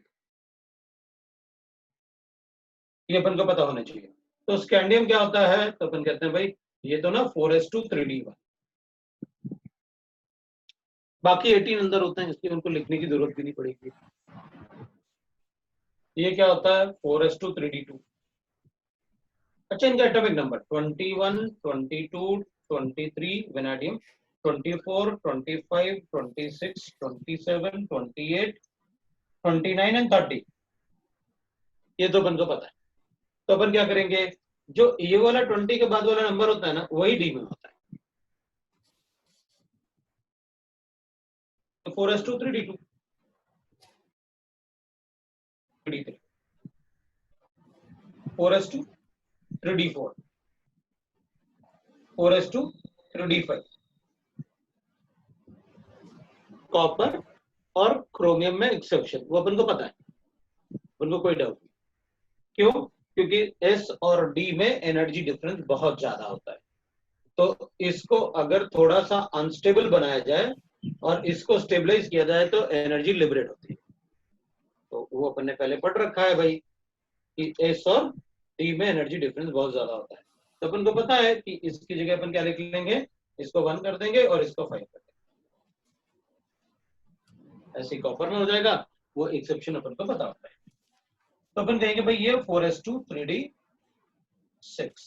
ये अपन को पता होना चाहिए। तो स्कैंडियम क्या होता है, तो अपन कहते हैं भाई ये तो ना 4s2 3d1, बाकी 18 अंदर होते हैं इसलिए उनको लिखने की जरूरत भी नहीं पड़ेगी। ये क्या होता है 4s2 3d2, अच्छा इनका एटॉमिक नंबर 21 22 23 वेनाडियम, 24 25 26 27 28 29 एंड 30, ये तो अपन को पता है। तो अपन क्या करेंगे, जो ये वाला 20 के बाद वाला नंबर होता है ना, वही डी में होता है। तो 4s2 3d2 3d3 4s2 3d4 4s2 3d5 copper और क्रोमियम में एक्सेप्शन, वो अपन को पता है, अपन को कोई डाउट नहीं। क्यों? क्योंकि एस और डी में एनर्जी डिफरेंस बहुत ज्यादा होता है। तो इसको अगर थोड़ा सा अनस्टेबल बनाया जाए और इसको स्टेबलाइज किया जाए तो एनर्जी लिबरेट होती है। तो वो अपन ने पहले पढ़ रखा है भाई कि एस और डी में एनर्जी डिफरेंस बहुत ज्यादा होता है। तो अपन को पता है कि इसकी जगह अपन क्या लिख लेंगे, इसको 1 कर देंगे और इसको 5 कर देंगे, ऐसे कॉपर में हो जाएगा। वो एक्सेप्शन अपन को पता होता है। तो अपन कहेंगे भाई ये 4s2 3d6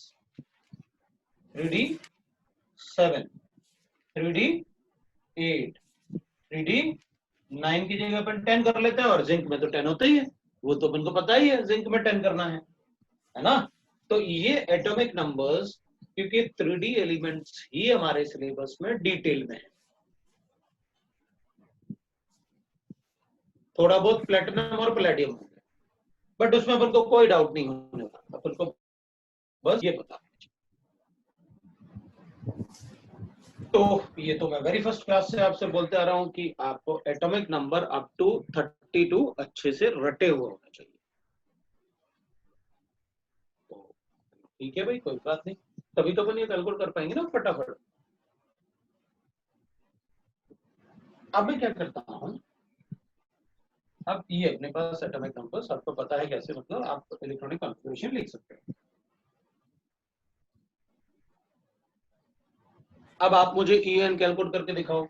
3d7 3d8 3d9 की जगह अपन 10 कर लेते हैं, और जिंक में तो 10 होता ही है, वो तो अपन को पता ही है जिंक में 10 करना है ना। तो ये एटॉमिक नंबर्स, क्योंकि 3D एलिमेंट्स ही हमारे सिलेबस में डिटेल में है। थोड़ा बहुत प्लेटिनम और प्लेडियम होंगे, बट उसमें अपन को कोई डाउट नहीं होने वाला, अपन को बस ये पता। तो ये तो मैं वेरी फर्स्ट क्लास से आपसे बोलते आ रहा हूं कि आपको एटॉमिक नंबर अप टू 32 अच्छे से रटे हुए होने चाहिए। तो ठीक है भाई, कोई बात नहीं, तभी तो अपन ये कैलकुलेट कर पाएंगे ना फटाफट। अब मैं क्या करता हूँ, अब ये अपने पास एटॉमिक नंबर्स आपको पता है कैसे, मतलब आप इलेक्ट्रॉनिक कॉन्फ़िगरेशन लिख सकते हैं। अब आप मुझे ई एन कैलकुलेट करके दिखाओ।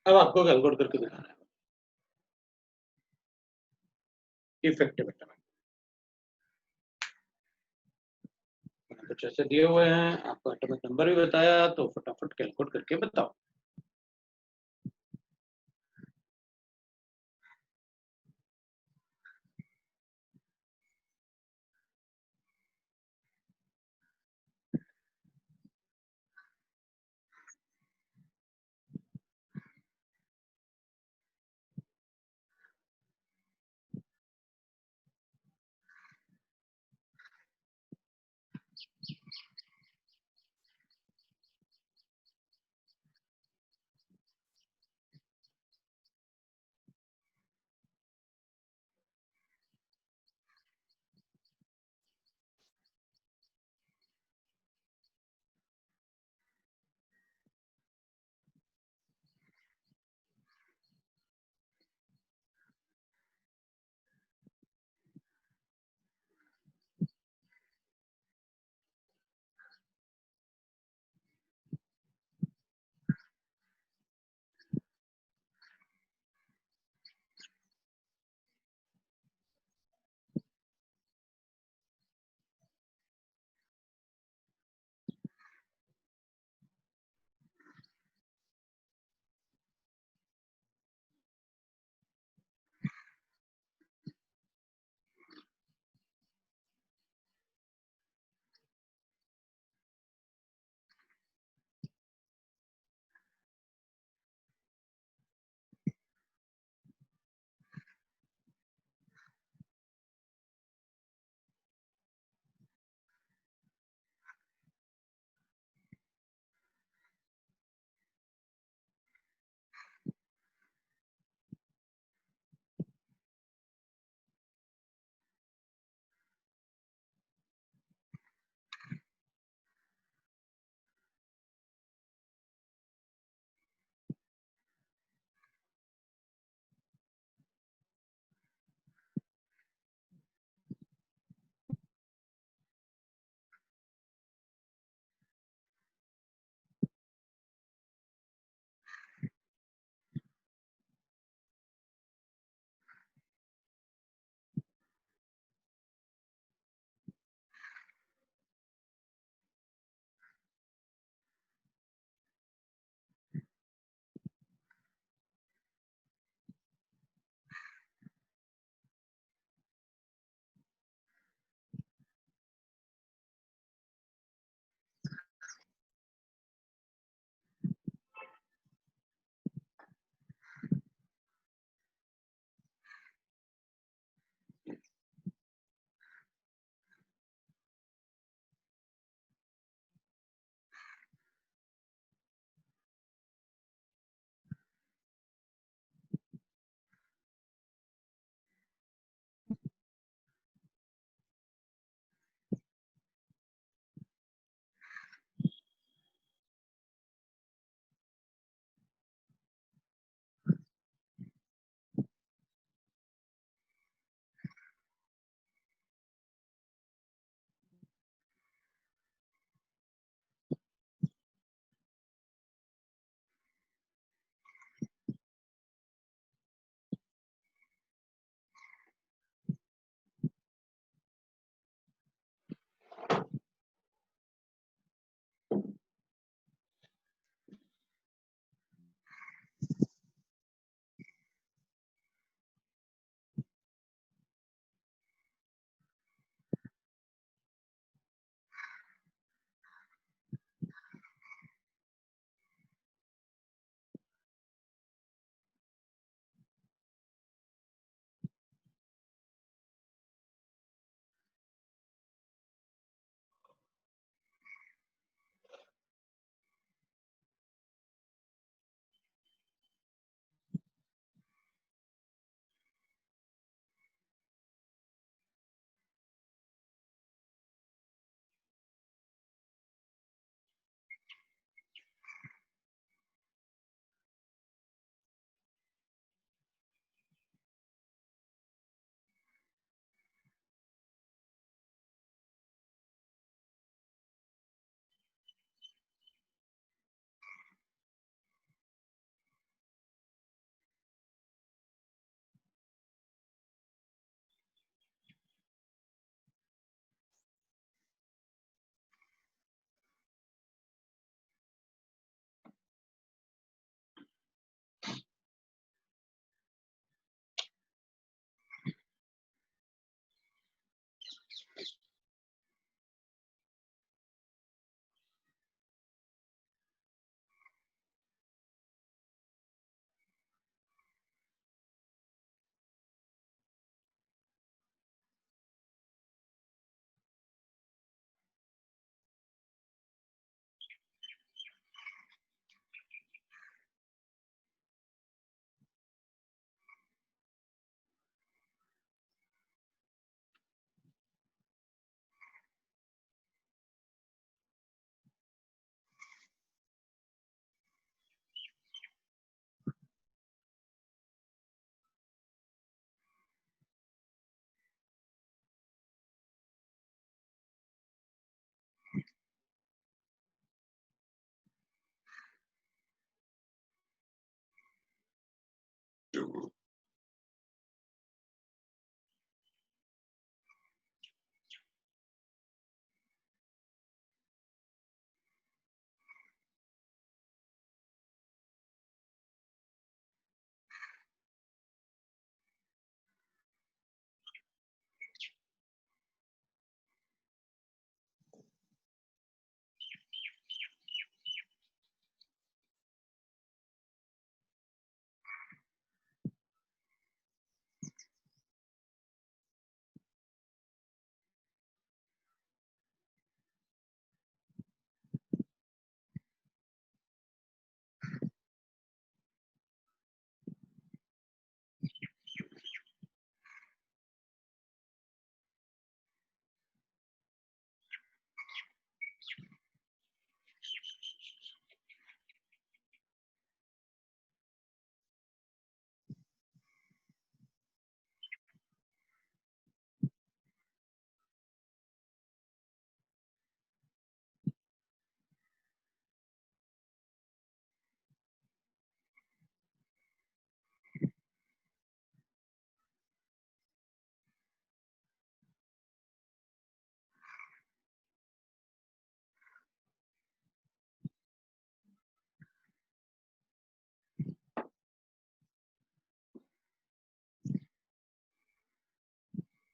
अब आपको कैलकुलेट करके दिखाना है इफेक्टिव एटॉमिक। कुछ ऐसे दिए हुए हैं, आपको एटॉमिक नंबर भी बताया, तो फटाफट कैलकुलेट करके बताओ।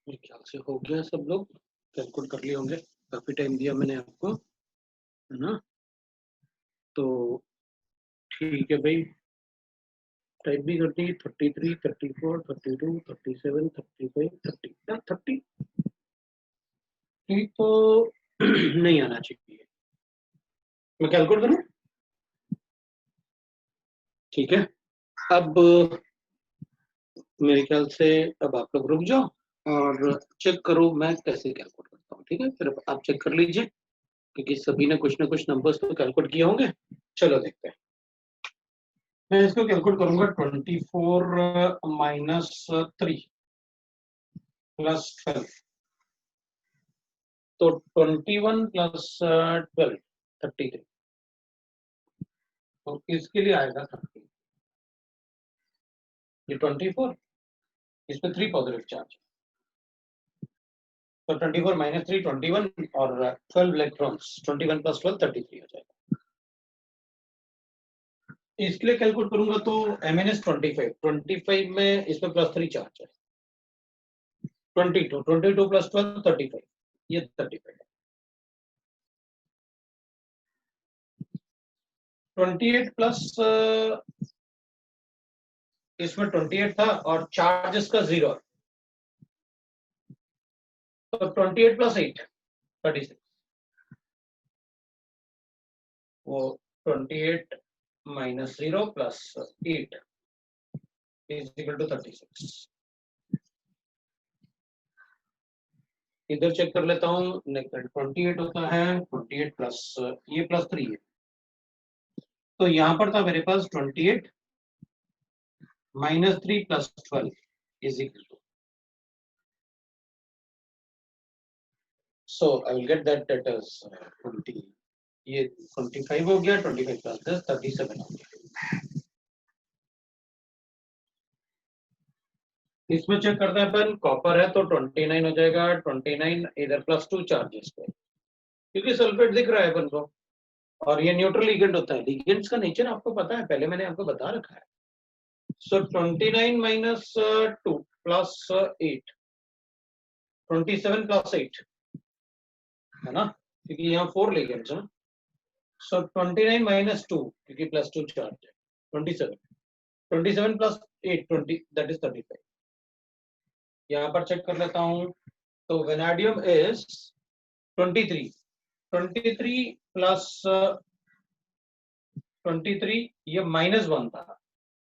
मेरे ख्याल से हो गया, सब लोग कैलकुलेट कर लिए होंगे, काफी टाइम दिया मैंने आपको, है ना। तो ठीक है भाई, टाइप भी कर दी 33, 34, 32, 37, 35, 30 30 तो नहीं आना चाहिए, मैं कैलकुलेट करूं। ठीक है, अब मेरे ख्याल से अब आप लोग रुक जाओ और चेक करो मैं कैसे कैलकुलेट करता हूँ। ठीक है, फिर आप चेक कर लीजिए क्योंकि सभी ने कुछ ना कुछ नंबर्स तो कैलकुलेट किए होंगे। चलो देखते हैं, मैं इसको कैलकुलेट करूंगा 24 माइनस 3 प्लस 12, तो 21 प्लस 12 33, तो इसके लिए आएगा 30, ये 24, इसमें 3 पॉजिटिव चार्ज, तो 24 माइनस 3 21 और 12 इलेक्ट्रॉन्स, 21 प्लस 12 33 हो जाएगा। इसके लिए कैलकुलेट करूंगा तो MnS 25 में इसमें प्लस 3 चार्ज है, 22 प्लस 12 35, ये 35 है। 28 प्लस इसमें 28 था और चार्ज इसका 0, तो 28 प्लस 8 36, वो 28 minus 0 plus 8 is equal to 36। इधर चेक कर लेता हूँ, 28 होता है 28 प्लस ये प्लस 3 है, तो यहाँ पर था मेरे पास 28 minus 3 plus 12 is equal to, so I will get that is 20, ये 25 हो गया, 25 प्लस 10 37 हो गया। इसमें चेक करते हैं अपन, कॉपर है तो 29 हो जाएगा, 29 इधर प्लस 2 चार्जेस पे, क्योंकि सल्फेट दिख रहा है अपन को, और ये न्यूट्रल लिगेंड होता है, लिगेंड्स का नेचर आपको पता है, पहले मैंने आपको बता रखा है। सो 29 माइनस 2 प्लस 8, 27 प्लस 8 है ना, क्योंकि यहाँ 4 लिगेंड्स हैं। सो 29 माइनस 2, क्योंकि प्लस 2 चार्ज है, 27 प्लस 8 20, दैट इज 35। यहाँ पर चेक कर लेता हूँ, तो वेनाडियम इज 23 प्लस 23, ये -1 था,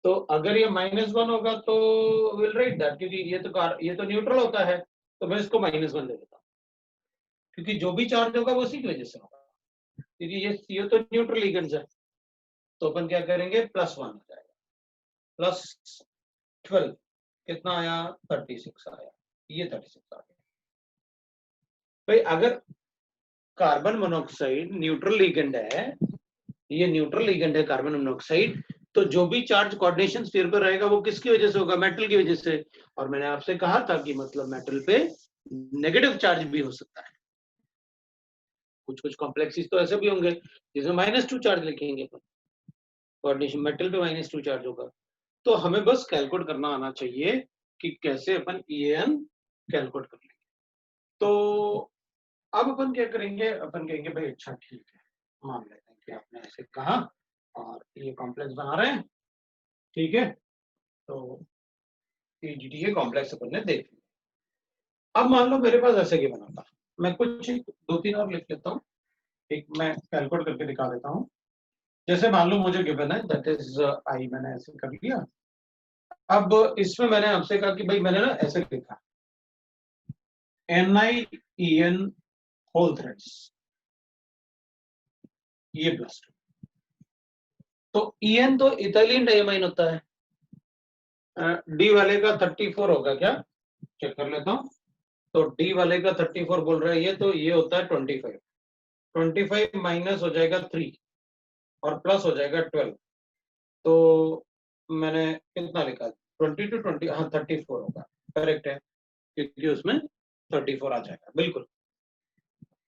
तो अगर ये -1 होगा तो विल राइट दैट, क्योंकि ये तो न्यूट्रल होता है, तो मैं इसको -1 ले लेता हूँ, क्योंकि जो भी चार्ज होगा वो उसी की वजह से होगा, क्योंकि ये तो न्यूट्रल लिगेंड्स है, तो अपन क्या करेंगे +1 हो जाएगा, प्लस 12 कितना आया 36 आया, ये 36 आ गया। भाई अगर कार्बन मोनोऑक्साइड न्यूट्रल लिगेंड है, ये न्यूट्रल लिगेंड है कार्बन मोनोऑक्साइड, तो जो भी चार्ज कोऑर्डिनेशन स्फीयर पर रहेगा वो किसकी वजह से होगा, मेटल की वजह से। और मैंने आपसे कहा था कि मतलब मेटल पे नेगेटिव चार्ज भी हो सकता है, कुछ कुछ कॉम्प्लेक्सेस तो ऐसे भी होंगे जिसमें -2 चार्ज लिखेंगे, कोऑर्डिनेशन मेटल पे -2 चार्ज होगा। तो हमें बस कैलकुलेट करना आना चाहिए कि कैसे अपन EAN कैलकुलेट कर लेंगे। तो अब अपन क्या करेंगे, अपन कहेंगे भाई अच्छा ठीक है, मान लेते हैं कि आपने ऐसे कहा और ये कॉम्प्लेक्स बना रहे हैं, ठीक है, तो PGTA कॉम्प्लेक्स अपन ने देख लिया। अब मान लो मेरे पास ऐसे की बना था, मैं कुछ 2-3 और लिख लेता हूँ, एक मैं कैलकुलेट करके दिखा देता हूँ। जैसे मान लो मुझे गिवन है दैट इज आई, मैंने ऐसे कर लिया। अब इसमें मैंने आपसे कहा कि भाई मैंने ना ऐसे लिखा NiEN होल थ्रेड्स, ये +2, तो EN तो इथाइलिन डाइमाइन होता है, D वाले का 34 होगा क्या, चेक कर लेता हूँ। तो D वाले का 34 बोल रहा है ये, तो ये होता है 25 माइनस हो जाएगा 3 और प्लस हो जाएगा 12, तो मैंने कितना लिखा 20 to 20, हाँ 34 होगा, करेक्ट है, क्योंकि उसमें 34 आ जाएगा बिल्कुल।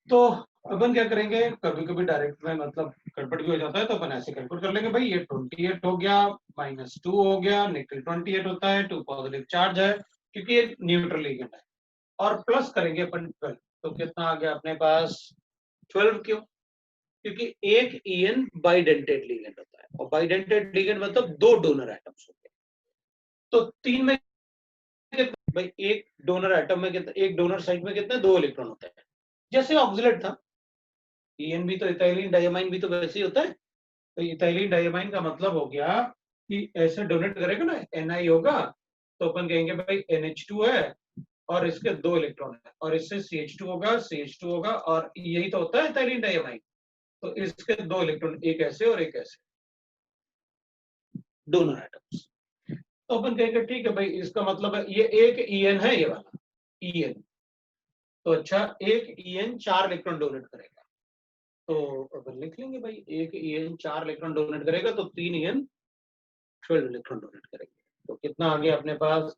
तो अपन क्या करेंगे, कभी कभी डायरेक्ट में मतलब गड़बड़ भी हो जाता है, तो अपन ऐसे कैलकुलेट कर लेंगे, भाई ये 28 हो गया, -2 हो गया, निकल 28 होता है, 2 पॉजिटिव चार्ज है, क्योंकि ये न्यूट्रल लिगेंड है, और प्लस करेंगे अपन 12, तो कितना आ गया अपने पास 12। क्यों? क्योंकि एक EN बाइडेंटेड लिगेंड होता है, और बाइडेंटेड लिगेंड मतलब 2 डोनर एटम्स होते हैं। तो 3 में भाई एक डोनर एटम में कितना, एक डोनर साइड में कितने 2 इलेक्ट्रॉन होते हैं, जैसे ऑक्सिलेट था। EN भी तो इथाइलिन डायमाइन भी तो वैसे ही होता है। तो इथाइलिन डायमाइन का मतलब हो गया कि ऐसे डोनेट करेगा ना, Na होगा, तो अपन कहेंगे भाई NH2 है और इसके 2 इलेक्ट्रॉन है, और इससे CH2 होगा, CH2 होगा, और यही तो होता है इथाइलिन डायमाइन। तो इसके 2 इलेक्ट्रॉन, एक ऐसे और एक ऐसे, डोनर एटम्स। तो अपन कहेंगे ठीक है भाई, इसका मतलब है ये एक EN है, ये वाला EN। तो अच्छा, एक EN 4 इलेक्ट्रॉन डोनेट करेगा, तो अपन लिख लेंगे भाई एक EN 4 इलेक्ट्रॉन डोनेट करेगा, तो 3 EN 12 इलेक्ट्रॉन डोनेट करेंगे। तो कितना आ गया अपने पास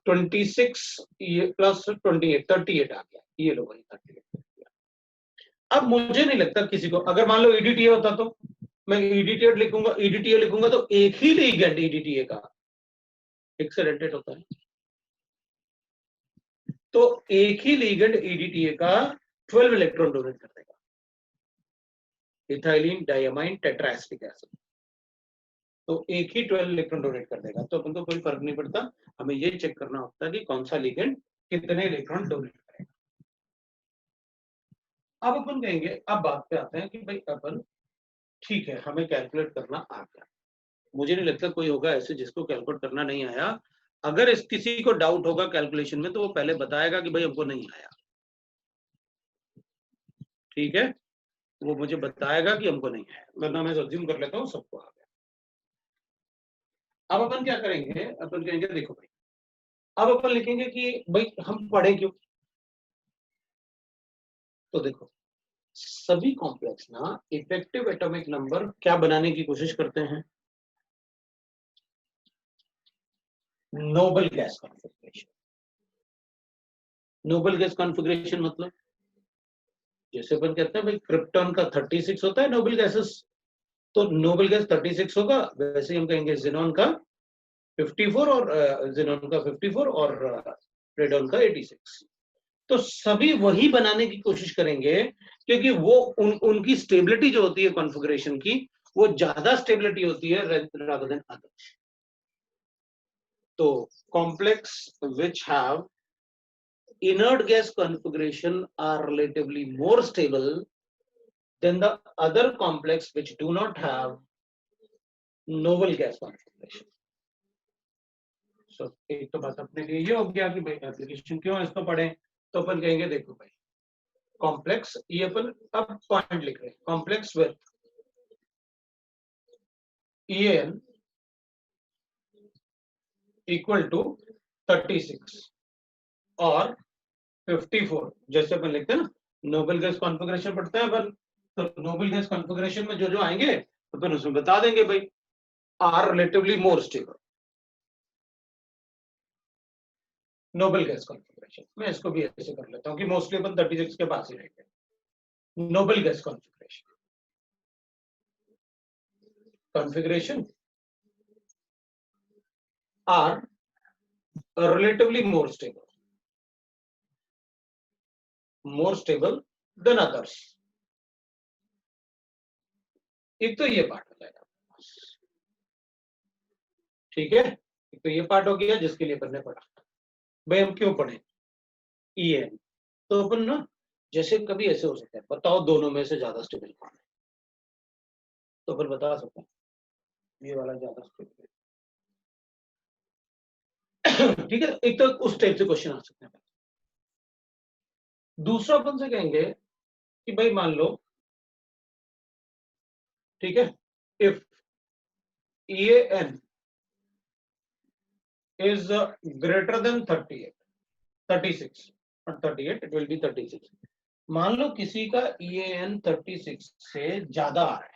26 प्लस 28, 38 आ गया। ये लो भाई 38। अब मुझे नहीं लगता किसी को, अगर मान लो EDTA होता तो मैं EDTA लिखूंगा तो एक ही लिगेंड EDTA का एक से रेटेट होता है, तो एक ही लिगेंड EDTA का 12 इलेक्ट्रॉन डोनेट कर देगा, इथाइलिन डायमाइन टेट्राएसिटिक एसिड। तो एक ही 12 इलेक्ट्रॉन डोनेट कर देगा, तो अपन को कोई फर्क नहीं पड़ता, हमें ये चेक करना होता है कि कौन सा लिगेंड कितने इलेक्ट्रॉन डोनेट करेगा। अब अपन कहेंगे, अब बात पे आते हैं कि भाई अपन ठीक है, हमें कैलकुलेट करना आ गया। मुझे नहीं लगता कोई होगा ऐसे जिसको कैलकुलेट करना नहीं आया। अगर इस किसी को डाउट होगा कैलकुलेशन में, तो वो पहले बताएगा कि भाई हमको नहीं आया, ठीक है, वो मुझे बताएगा कि हमको नहीं आया, वरना मैं अज्यूम कर लेता हूँ सबको आ गया। अब अपन क्या करेंगे, अपन कहेंगे देखो भाई, अब अपन लिखेंगे कि भाई हम पढ़े क्यों। तो देखो, सभी कॉम्प्लेक्स ना इफेक्टिव एटॉमिक नंबर क्या बनाने की कोशिश करते हैं, noble gas configuration. Noble gas configuration मतलब जैसे अपन कहते हैं भाई क्रिप्टॉन का 36 होता है नोबल गैसेस, तो नोबल गैस 36 होगा, वैसे ही हम कहेंगे जिनॉन का 54 और जिनॉन का 54 और रेडॉन का 86। तो सभी वही बनाने की कोशिश करेंगे, क्योंकि वो उनकी स्टेबिलिटी जो होती है कॉन्फ़िगरेशन की, वो ज्यादा स्टेबिलिटी होती है रादर देन अदर्स। तो complex which have inert gas configuration are relatively more stable than the other complex which do not have noble gas configuration. So एक तो बात अपने लिए ये हो गया कि भाई एप्लीकेशन क्यों है, इसको पढ़ें। तो अपन कहेंगे देखो भाई कॉम्प्लेक्स, ये अपन अब पॉइंट लिख रहे हैं, complex with EN equal to 36 और 54, जैसे अपन लिखते हैं ना, नोबल गैस कॉन्फ़िगरेशन पढ़ते हैं अपन, तो नोबल गैस कॉन्फ़िगरेशन में जो जो आएंगे अपन उसमें बता देंगे भाई are relatively more stable. Noble gas configuration मैं इसको भी ऐसे कर लेता हूँ कि मोस्टली अपन 36 के पास ही रहेंगे। Nobel gas configuration are relatively more stable than others। एक तो ये पार्ट हो जाएगा, ठीक है, एक तो ये पार्ट हो गया जिसके लिए अपन ने पढ़ा। भाई हम क्यों पढ़े EN, तो अपन ना जैसे कभी ऐसे हो सकता है, बताओ दोनों में से ज्यादा स्टेबल कौन है, तो अपन बता सकते हैं ये वाला ज्यादा स्टेबल है। ठीक है, एक तो उस टाइप से क्वेश्चन आ सकते हैं। दूसरा अपन से कहेंगे कि भाई मान लो, ठीक है, if EN is greater than 38, 36 not 38, it will be 36। मान लो किसी का EN 36 से ज्यादा आ रहा है,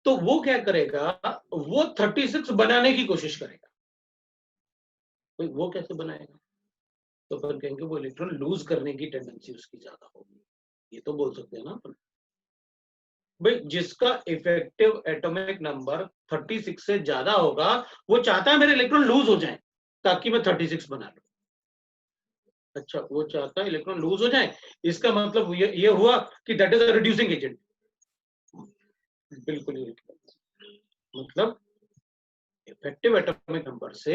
तो वो क्या करेगा, वो 36 बनाने की कोशिश करेगा। तो वो कैसे बनाएगा, तो अपन कहेंगे वो इलेक्ट्रॉन लूज करने की टेंडेंसी उसकी ज्यादा होगी, ये तो बोल सकते हैं ना अपन। भाई जिसका इफेक्टिव एटॉमिक नंबर 36 से ज्यादा होगा वो चाहता है मेरे इलेक्ट्रॉन लूज हो जाए ताकि मैं 36 बना लूं। अच्छा, वो चाहता है इलेक्ट्रॉन लूज हो जाए, इसका मतलब ये हुआ कि that is a reducing agent. बिल्कुल ही मतलब इफेक्टिव एटॉमिक नंबर से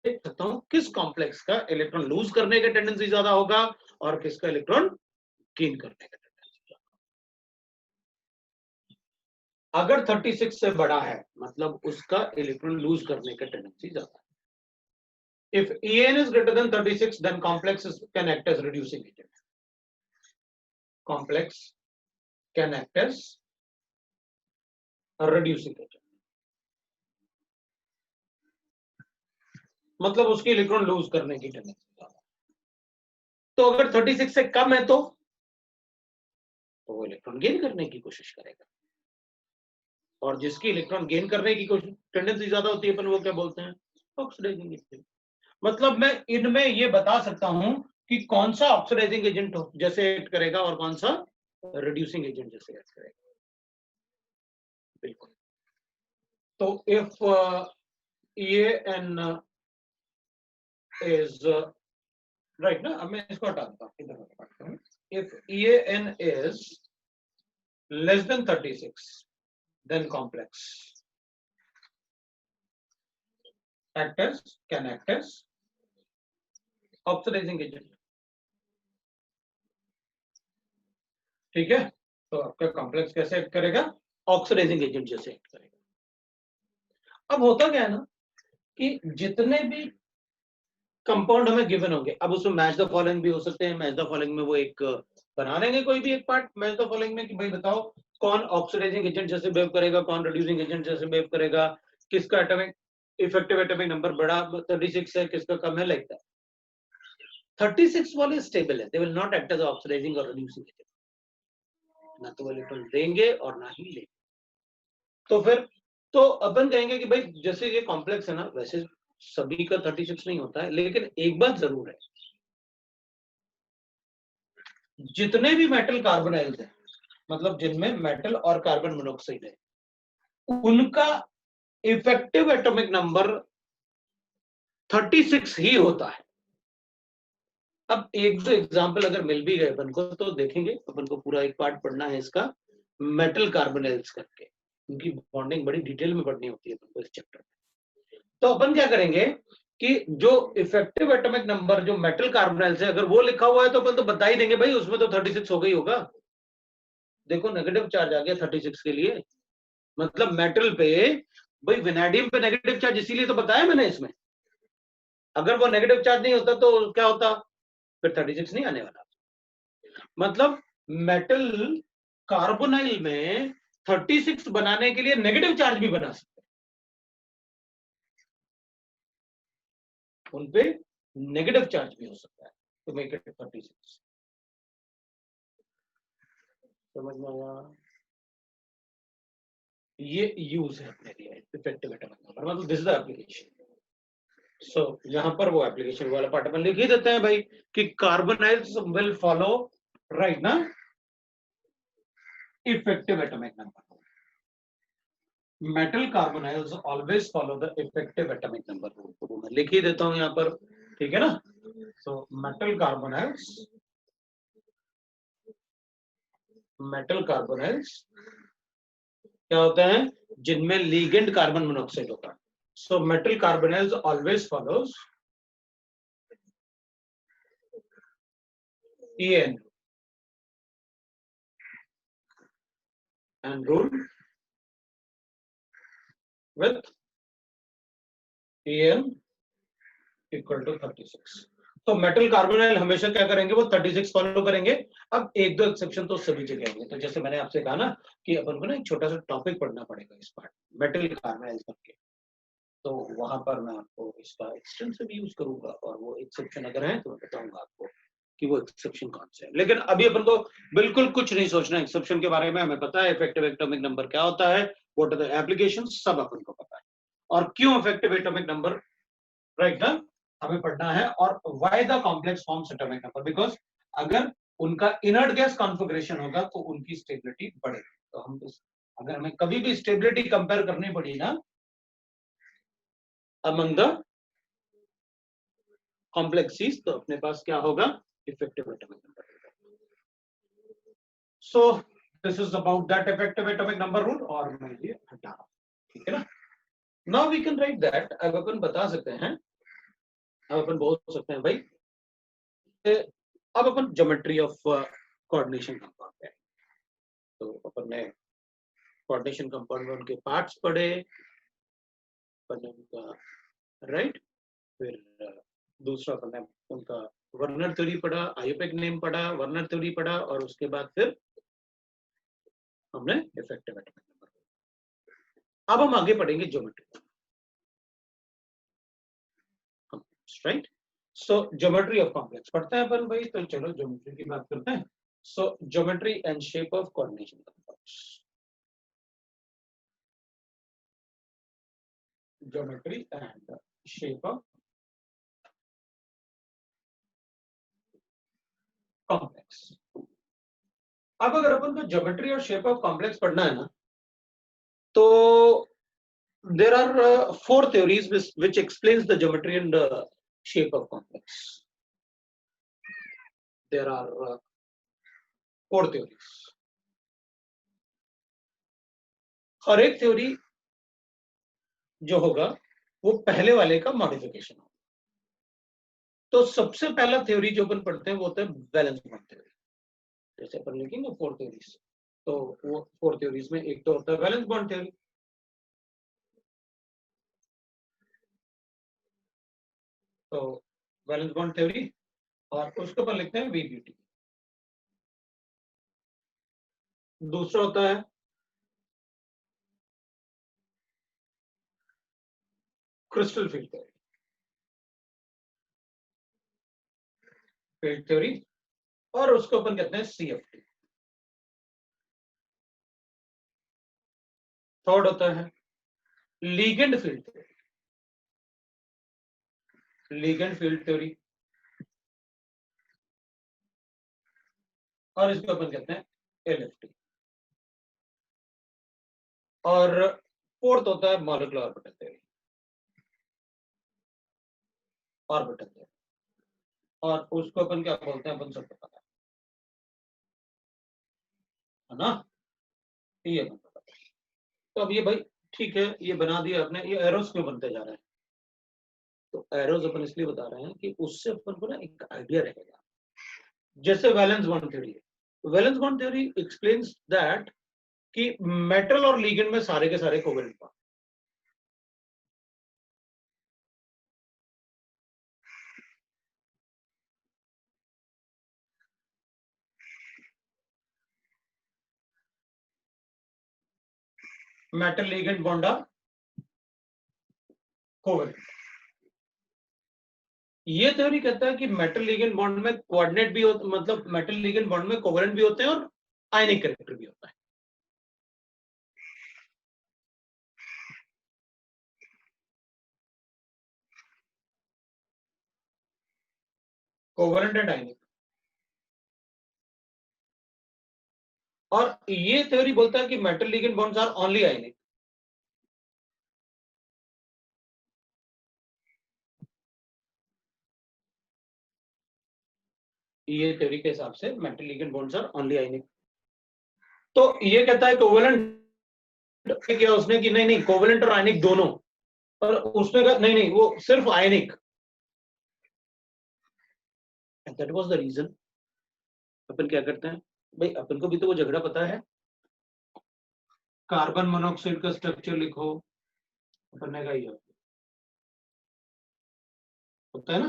सकता हूं किस कॉम्प्लेक्स का इलेक्ट्रॉन लूज करने का टेंडेंसी ज्यादा होगा और किसका इलेक्ट्रॉन गेन करने का टेंडेंसी ज्यादा। अगर 36 से बड़ा है मतलब उसका इलेक्ट्रॉन लूज करने का टेंडेंसी ज्यादा है। If En is greater than 36, then complexes can act as reducing agent. Complex can act as a reducing agent. मतलब उसकी इलेक्ट्रॉन लूज करने की टेंडेंसी ज्यादा। तो अगर 36 से कम है तो वो इलेक्ट्रॉन गेन करने की कोशिश करेगा, और जिसकी इलेक्ट्रॉन गेन करने की कोशिश टेंडेंसी ज्यादा होती है अपन वो क्या बोलते हैं, ऑक्सीडाइजिंग एजेंट। मतलब मैं इनमें ये बता सकता हूं कि कौन सा ऑक्सीडाइजिंग एजेंट जैसे एक्ट करेगा और कौन सा रिड्यूसिंग एजेंट जैसे एक्ट करेगा। बिल्कुल। तो इफ EN is right ना, अब मैं इसको हटा देता हूं, इधर हटाता हूं। If EN is less than 36, then complex can act as oxidising agent. ठीक है, तो आपका कॉम्प्लेक्स कैसे एक्ट करेगा, ऑक्सीडाइजिंग एजेंट जैसे एक्ट करेगा। अब होता क्या है ना कि जितने भी कंपाउंड हमें गिवन होंगे, अब उसमें मैच द फॉलोइंग भी हो सकते हैं। मैच द फॉलोइंग में वो एक बना लेंगे कोई भी एक पार्ट मैच द फॉलोइंग में कि भाई बताओ कौन ऑक्सीडाइजिंग एजेंट जैसे बिहेव करेगा, कौन रिड्यूसिंग एजेंट जैसे बिहेव करेगा, किसका एटॉमिक इफेक्टिव एटॉमिक नंबर बड़ा 36 है, किसका कम है, लाइक दैट। 36 वाले स्टेबल है, they will not act as oxidising और रिड्यूसिंग एजेंट, ना तो इलेक्ट्रॉन देंगे और ना ही लेंगे। तो फिर तो अपन कहेंगे कि भाई जैसे ये कॉम्प्लेक्स है ना, वैसे सभी का 36 नहीं होता है, लेकिन एक बात जरूर है, जितने भी मेटल कार्बोनाइल्स हैं मतलब जिनमें मेटल और कार्बन मोनोऑक्साइड है, उनका इफेक्टिव एटॉमिक नंबर 36 ही होता है। अब एक दो एग्जांपल अगर मिल भी गए अपन को तो देखेंगे, अपन को पूरा एक पार्ट पढ़ना है इसका मेटल कार्बोनाइल्स करके, उनकी बॉन्डिंग बड़ी डिटेल में पढ़नी होती है अपन को इस चैप्टर में। तो अपन क्या करेंगे कि जो इफेक्टिव एटॉमिक नंबर जो मेटल कार्बोनाइल्स है अगर वो लिखा हुआ है तो अपन तो बता ही देंगे भाई उसमें तो 36 हो गई होगा। देखो नेगेटिव चार्ज आ गया 36 के लिए, मतलब मेटल पे भाई वेनेडियम पे नेगेटिव चार्ज इसीलिए तो बताया मैंने इसमें। अगर वो नेगेटिव चार्ज नहीं होता तो क्या होता, फिर 36 नहीं आने वाला। मतलब मेटल कार्बोनाइल में 36 बनाने के लिए नेगेटिव चार्ज भी बना सकते हैं, उनपे नेगेटिव चार्ज भी हो सकता है तो मेक इट 36। समझ में आया? ये यूज है अपने लिए इफेक्टिव एटॉमिक नंबर, मतलब दिस इज द एप्लीकेशन। सो यहाँ पर वो एप्लीकेशन वाला पार्ट अपन लिख ही देते हैं भाई कि कार्बोनाइल्स विल फॉलो राइट ना effective atomic number. Metal carbonyls always follow the effective atomic number rule, तो मैं लिख ही देता हूं यहाँ पर, ठीक है ना। सो मेटल कार्बोनाइल्स क्या होते हैं, जिनमें लिगेंड कार्बन मोनोऑक्साइड होता है। So metal carbonyls always follows EN and rule with EN equal to 36। तो मेटल कार्बोनाइल हमेशा क्या करेंगे, वो 36 फॉलो करेंगे। अब एक दो एक्सेप्शन तो सभी जगह होंगे, तो जैसे मैंने आपसे कहा ना कि अपन को ना एक छोटा सा टॉपिक पढ़ना पड़ेगा इस पार्ट मेटल कार्बोनाइल करके, तो वहां पर मैं आपको इसका एक्सटेंसिव यूज करूंगा और वो एक्सेप्शन अगर है तो मैं बताऊंगा आपको कि वो एक्सेप्शन कौन से है। लेकिन अभी अपन को बिल्कुल कुछ नहीं सोचना एक्सेप्शन के बारे में, हमें पता है इफेक्टिव एटॉमिक नंबर क्या होता है, व्हाट आर द एप्लीकेशंस, सब अपन को पता है, और क्यों इफेक्टिव एटॉमिक नंबर राइट ना हमें पढ़ना है, और why the complex forms atomic number, because अगर उनका इनर्ट गैस कॉन्फिगरेशन होगा तो उनकी स्टेबिलिटी बढ़ेगी। तो हम अगर हमें कभी भी स्टेबिलिटी कंपेयर करनी पड़ी ना अमंग द कॉम्प्लेक्सीज, तो अपने पास क्या होगा, effective atomic number. So this is about that effective atomic number rule, और मैं ये हटा रहा हूं, ठीक है ना। Now we can write that, अब अपन बता सकते हैं, अब अपन बोल सकते हैं भाई, अब अपन ज्योमेट्री ऑफ कोऑर्डिनेशन कंपाउंड है। तो अपन ने कोऑर्डिनेशन कंपाउंड में उनके पार्ट्स पढ़े, अपन उनका राइट, फिर दूसरा अपन ने उनका वर्नर थ्योरी पढ़ा, आयुर्वेद नेम पढ़ा, वर्नर थ्योरी पढ़ा, और उसके बाद फिर हमने इफेक्टिव एटॉमिक नंबर। अब हम आगे पढ़ेंगे geometry, right. So geometry of complex पढ़ते हैं अपन भाई, तो चलो ज्योमेट्री की बात करते हैं। So geometry and shape of coordination compounds, geometry and shape of complex. अब अगर अपन को ज्योमेट्री और शेप ऑफ कॉम्प्लेक्स पढ़ना है ना, तो there are 4 theories which explains the geometry and shape of complex. There are 4 theories, और एक थ्योरी जो होगा वो पहले वाले का मॉडिफिकेशन होगा। तो सबसे पहला थ्योरी जो अपन पढ़ते हैं वो होता है वैलेंस बॉन्ड थ्योरी। जैसे अपन लिखेंगे 4 थ्योरीज, तो वो 4 थ्योरीज में एक तो होता है वैलेंस बॉन्ड थ्योरी, तो वैलेंस बॉन्ड थ्योरी, और उसके ऊपर लिखते हैं वीबीटी। दूसरा होता है crystal field theory, field theory, और उसको अपन कहते हैं सीएफटी। थर्ड होता है ligand field theory, ligand field theory, और इसको अपन कहते हैं एलएफटी। और फोर्थ होता है molecular orbital theory, orbital theory, और उसको अपन क्या बोलते हैं अपन सबको पता है ना, ये अपन को पता है। तो अब ये भाई ठीक है, ये बना दिया आपने, ये एरोस क्यों बनते जा रहे हैं, तो एरोस अपन इसलिए बता रहे हैं कि उससे अपन को ना एक आइडिया रहेगा। जैसे वैलेंस बॉन्ड थ्योरी है, valence bond theory explains that कि मेटल और लीगेंड में सारे के सारे covalent bond, metal ligand bond are covalent. ये थ्योरी कहता है कि मेटल लीगेंड बॉन्ड में कोऑर्डिनेट भी होता, मतलब मेटल लीगेंड बॉन्ड में कोवेलेंट भी होते हैं और आयनिक कैरेक्टर भी होता है। Covalent and ionic. और ये थ्योरी बोलता है कि metal ligand bonds are only आयनिक। ये थ्योरी के हिसाब से metal ligand bonds are only ionic. तो ये कहता है कोवेलेंट किया उसने कि नहीं नहीं कोवेलेंट और आयनिक दोनों, पर उसने कहा नहीं नहीं वो सिर्फ ionic. That was the reason. अपन क्या करते हैं भाई, अपन को भी तो वो झगड़ा पता है, कार्बन मोनोऑक्साइड का स्ट्रक्चर लिखो, अपन ने कहा ये होता है ना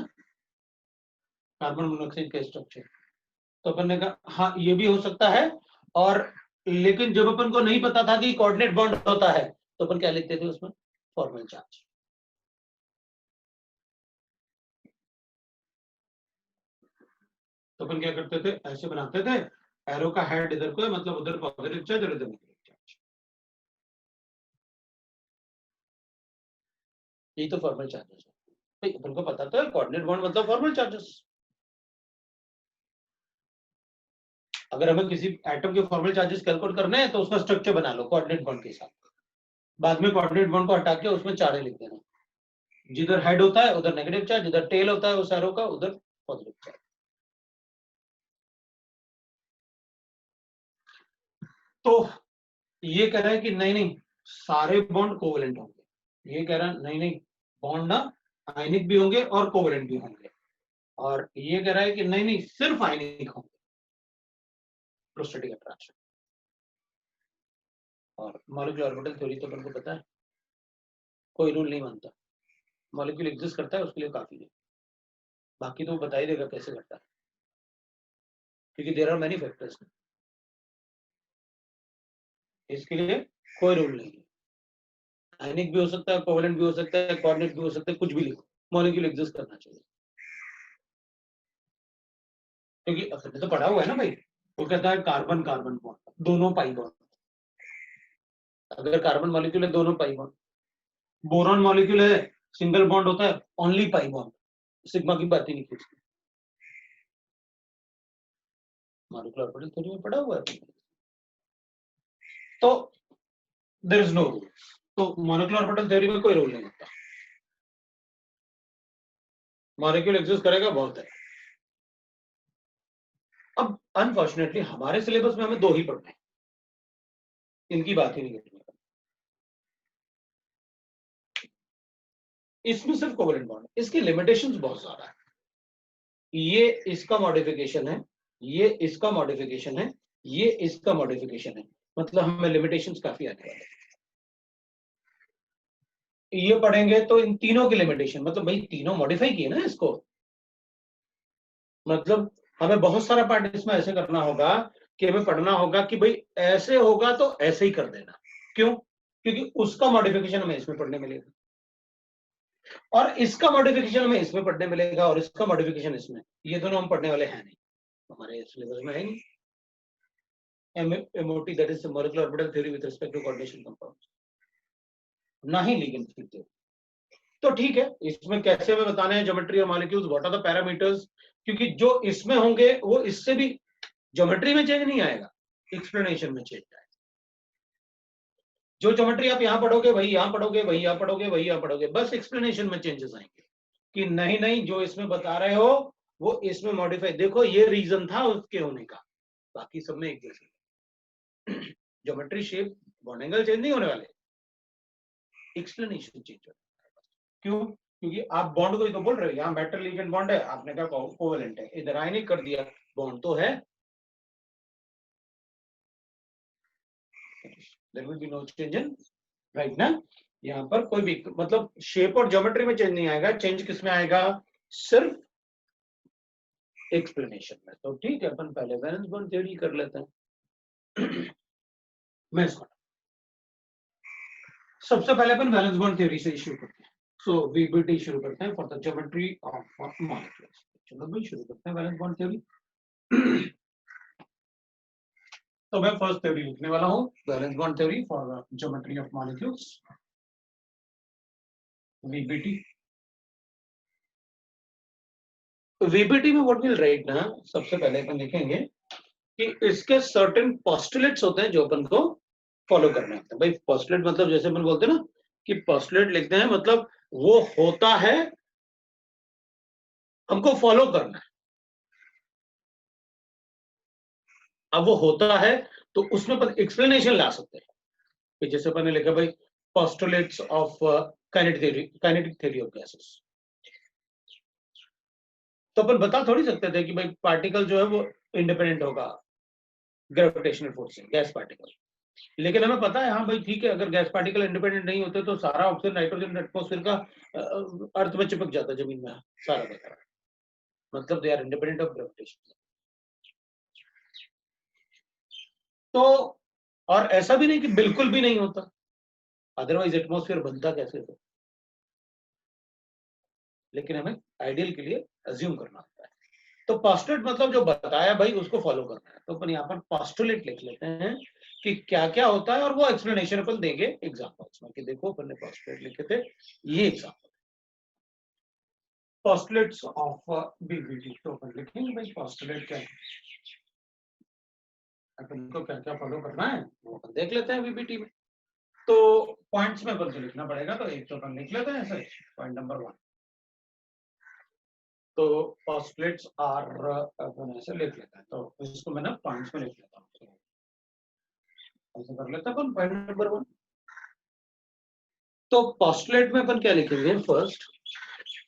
कार्बन मोनोऑक्साइड का स्ट्रक्चर, तो अपन ने कहा हाँ ये भी हो सकता है। और लेकिन जब अपन को नहीं पता था कि कोऑर्डिनेट बॉन्ड होता है, तो अपन क्या लिखते थे उसमें, फॉर्मल चार्ज। तो अपन क्या करते थे, ऐसे बनाते थे, एरो का हेड इधर को है, मतलब उधर पॉजिटिव चार्ज और इधर नेगेटिव चार्ज, यही तो फॉर्मल चार्जेस है भाई। अपन को पता तो है कोऑर्डिनेट बॉन्ड मतलब फॉर्मल चार्जेस। अगर हमें किसी एटम के फॉर्मल चार्जेस कैलकुलेट करने हैं तो उसका स्ट्रक्चर बना लो कोऑर्डिनेट बॉन्ड के साथ, बाद में कोऑर्डिनेट बॉन्ड को हटा के उसमें चार्ज लिख देना, जिधर हेड होता है उधर नेगेटिव चार्ज, जिधर टेल होता है उस एरो का उधर पॉजिटिव चार्ज। तो ये कह रहा है कि नहीं नहीं सारे बॉन्ड कोवेलेंट होंगे, ये कह रहा है नहीं नहीं बॉन्ड ना आयनिक भी होंगे और कोवेलेंट भी होंगे, और ये कह रहा है कि नहीं नहीं सिर्फ आयनिक होंगे इलेक्ट्रोस्टैटिक अट्रैक्शन। और मॉलिक्यूलर ऑर्बिटल थ्योरी तो तुमको पता है, कोई रूल नहीं मानता, मॉलिक्यूल एग्जिस्ट करता है उसके लिए काफी है, बाकी तो बता ही देगा कैसे करता है, क्योंकि देयर आर मेनी फैक्टर्स, इसके लिए कोई रूल नहीं है, आयनिक भी हो सकता है, कोवेलेंट भी हो सकता है, कोऑर्डिनेट भी हो सकता है, कुछ भी लिखो, मॉलिक्यूल एग्जिस्ट करना चाहिए। क्योंकि अपने तो पढ़ा हुआ है ना भाई, वो कहता है कार्बन कार्बन बॉन्ड दोनों पाई बॉन्ड, अगर कार्बन मॉलिक्यूल है दोनों पाई बॉन्ड, बोरॉन मॉलिक्यूल है सिंगल बॉन्ड होता है ओनली पाई बॉन्ड, सिग्मा की बात ही नहीं पूछती, मॉलिक्यूलर ऑर्बिटल थ्योरी में पढ़ा हुआ है। तो देयर इज नो रूल, तो मॉलिक्यूलर ऑर्बिटल थ्योरी में कोई रूल नहीं होता, मॉलिक्यूल एग्जिस्ट करेगा बहुत है। अब अनफॉर्चुनेटली हमारे सिलेबस में हमें दो ही पढ़ने हैं, इनकी बात ही नहीं करनी, इसमें सिर्फ कोवेलेंट बॉन्ड, इसकी लिमिटेशंस बहुत ज्यादा है, ये इसका मॉडिफिकेशन है, ये इसका मॉडिफिकेशन है, ये इसका मॉडिफिकेशन है, मतलब हमें लिमिटेशंस काफी आने वाले हैं। ये पढ़ेंगे तो इन तीनों की लिमिटेशन, मतलब भाई तीनों मॉडिफाई किए ना इसको, मतलब हमें बहुत सारा पार्ट इसमें ऐसे करना होगा कि हमें पढ़ना होगा कि भाई ऐसे होगा तो ऐसे ही कर देना, क्यों, क्योंकि उसका मॉडिफिकेशन हमें इसमें पढ़ने मिलेगा, और इसका मॉडिफिकेशन हमें इसमें पढ़ने मिलेगा, और इसका मॉडिफिकेशन इसमें, ये दोनों हम पढ़ने वाले हैं नहीं, हमारे सिलेबस में है नहीं। MOT, that is molecular orbital theory with respect to coordination compounds, ना ही लिगेंड थ्योरी। तो ठीक है, इसमें कैसे हमें बताना है ज्योमेट्री और molecules, what are the parameters, क्योंकि जो इसमें होंगे वो इससे भी ज्योमेट्री में चेंज नहीं आएगा, एक्सप्लेनेशन में चेंज आएगा, जो ज्योमेट्री आप यहां पढ़ोगे वही यहां पढ़ोगे, वही यहां पढ़ोगे, वही यहां पढ़ोगे, बस एक्सप्लेनेशन में चेंजेस आएंगे कि नहीं नहीं जो इसमें बता रहे हो वो इसमें मॉडिफाई, देखो ये रीजन था उसके होने का, बाकी सब में एक जैसे, geometry shape bond angle change नहीं होने वाले, एक्सप्लेनेशन चेंज होने, क्यों, क्योंकि आप बॉन्ड को ही तो बोल रहे हो, यहाँ मेटल लिगेंड बॉन्ड है, आपने कहा कोवेलेंट है, इधर आयनिक कर दिया, बॉन्ड तो है, there will be no change in, right ना, यहाँ पर कोई भी मतलब शेप और ज्योमेट्री में चेंज नहीं आएगा, चेंज किसमें आएगा, सिर्फ एक्सप्लेनेशन में। तो ठीक है, अपन पहले वैलेंस बॉन्ड थ्योरी कर लेते हैं। मैं इसको सबसे पहले अपन वैलेंस बॉन्ड थ्योरी से शुरू करते हैं, सो VBT शुरू करते हैं for the geometry of molecules. चलो भाई शुरू करते हैं वैलेंस बॉन्ड थ्योरी। तो मैं फर्स्ट थ्योरी लिखने वाला हूं, valence bond theory for the geometry of molecules, VBT। VBT में व्हाट विल राइट ना, सबसे पहले अपन लिखेंगे कि इसके सर्टेन पोस्टुलेट्स होते हैं जो अपन को फॉलो करना होता है। भाई पोस्टुलेट मतलब जैसे अपन बोलते हैं ना कि पोस्टुलेट लिखते हैं, मतलब वो होता है, हमको फॉलो करना है। अब वो होता है तो उसमें अपन एक्सप्लेनेशन ला सकते हैं कि जैसे अपन ने लिखा भाई postulates of kinetic theory of gases, तो अपन बता थोड़ी सकते थे कि भाई पार्टिकल जो है वो इंडिपेंडेंट होगा ग्रेविटेशनल फोर्स से, गैस पार्टिकल, लेकिन हमें पता है हाँ भाई ठीक है, अगर गैस पार्टिकल इंडिपेंडेंट नहीं होते तो सारा ऑक्सीजन नाइट्रोजन एटमॉस्फेयर का अर्थ में चिपक जाता, जमीन में सारा का सारा, मतलब they are independent of gravitation. तो और ऐसा भी नहीं कि बिल्कुल भी नहीं होता, अदरवाइज एटमॉस्फेयर बनता कैसे थे, लेकिन हमें आइडियल के लिए अज्यूम करना होता है। तो पोस्टुलेट मतलब जो बताया भाई उसको फॉलो करना है, तो अपन यहाँ पर पोस्टुलेट लिख लेते हैं कि क्या क्या होता है, और वो एक्सप्लेनेशन अपन देंगे एग्जांपल्स में कि देखो अपन ने पोस्टुलेट लिखे थे, ये एग्जांपल पोस्टुलेट्स ऑफ VBT। तो अपन लिखेंगे भाई पोस्टुलेट क्या है, अपन को क्या क्या फॉलो करना है वो अपन देख लेते हैं वीबीटी में। तो पॉइंट्स में अपन को लिखना पड़ेगा, तो एक तो अपन लिख लेते हैं ऐसे, पॉइंट नंबर 1। तो ऑस्किलेट्स आर, अपन ऐसे लिख लेते हैं, तो इसको मैं ना पॉइंट्स में लिख लेता हूँ। तो ऐसे कर लेते हैं अपन पॉइंट नंबर 1। तो पोस्टुलेट में अपन क्या लिखेंगे, first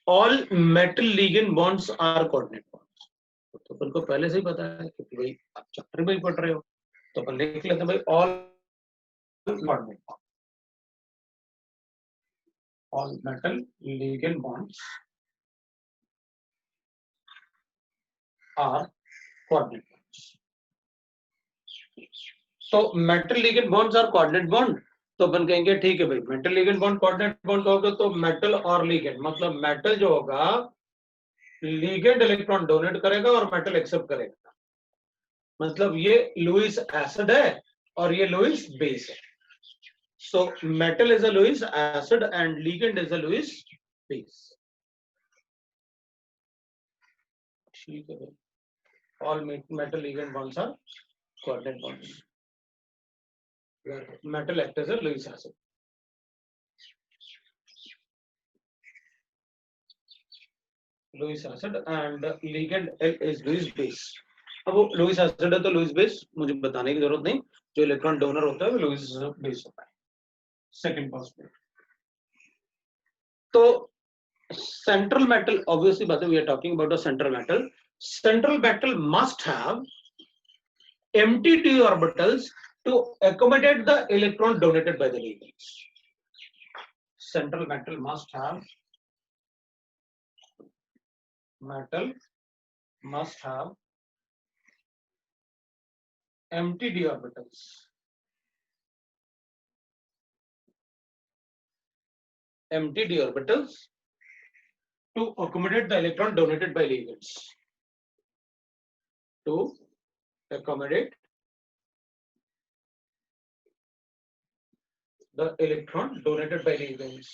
all metal ligand bonds are coordinate bonds. तो अपन को पहले से ही पता है क्योंकि भाई आप चैप्टर में ही पढ़ रहे हो, तो अपन लिख लेते हैं भाई all coordinate, all metal ligand bonds are coordinate bonds. तो metal ligand bonds are coordinate bond, तो अपन कहेंगे ठीक है भाई metal ligand bond coordinate bond होगा, तो मेटल और लिगेंड मतलब मेटल जो होगा लिगेंड इलेक्ट्रॉन डोनेट करेगा और मेटल एक्सेप्ट करेगा, मतलब ये लुईस एसिड है और ये लुईस बेस है। So metal is a Lewis acid and ligand is a Lewis base. ठीक है, all metal ligand bonds are coordinate bonds. Where metal acts as a Lewis acid. Lewis acid and ligand is Lewis base. अब वो Lewis acid है तो Lewis base मुझे बताने की जरूरत नहीं, जो इलेक्ट्रॉन डोनर होता है वो Lewis base होता है। सेकंड पॉस्टुलेट, तो central metal, obviously बात है, we are talking about a central metal. Central metal must have empty d orbitals to accommodate the electron donated by the ligands. Central metal must have empty d orbitals. Empty d orbitals to accommodate the electron donated by ligands. To accommodate the electron donated by ligands.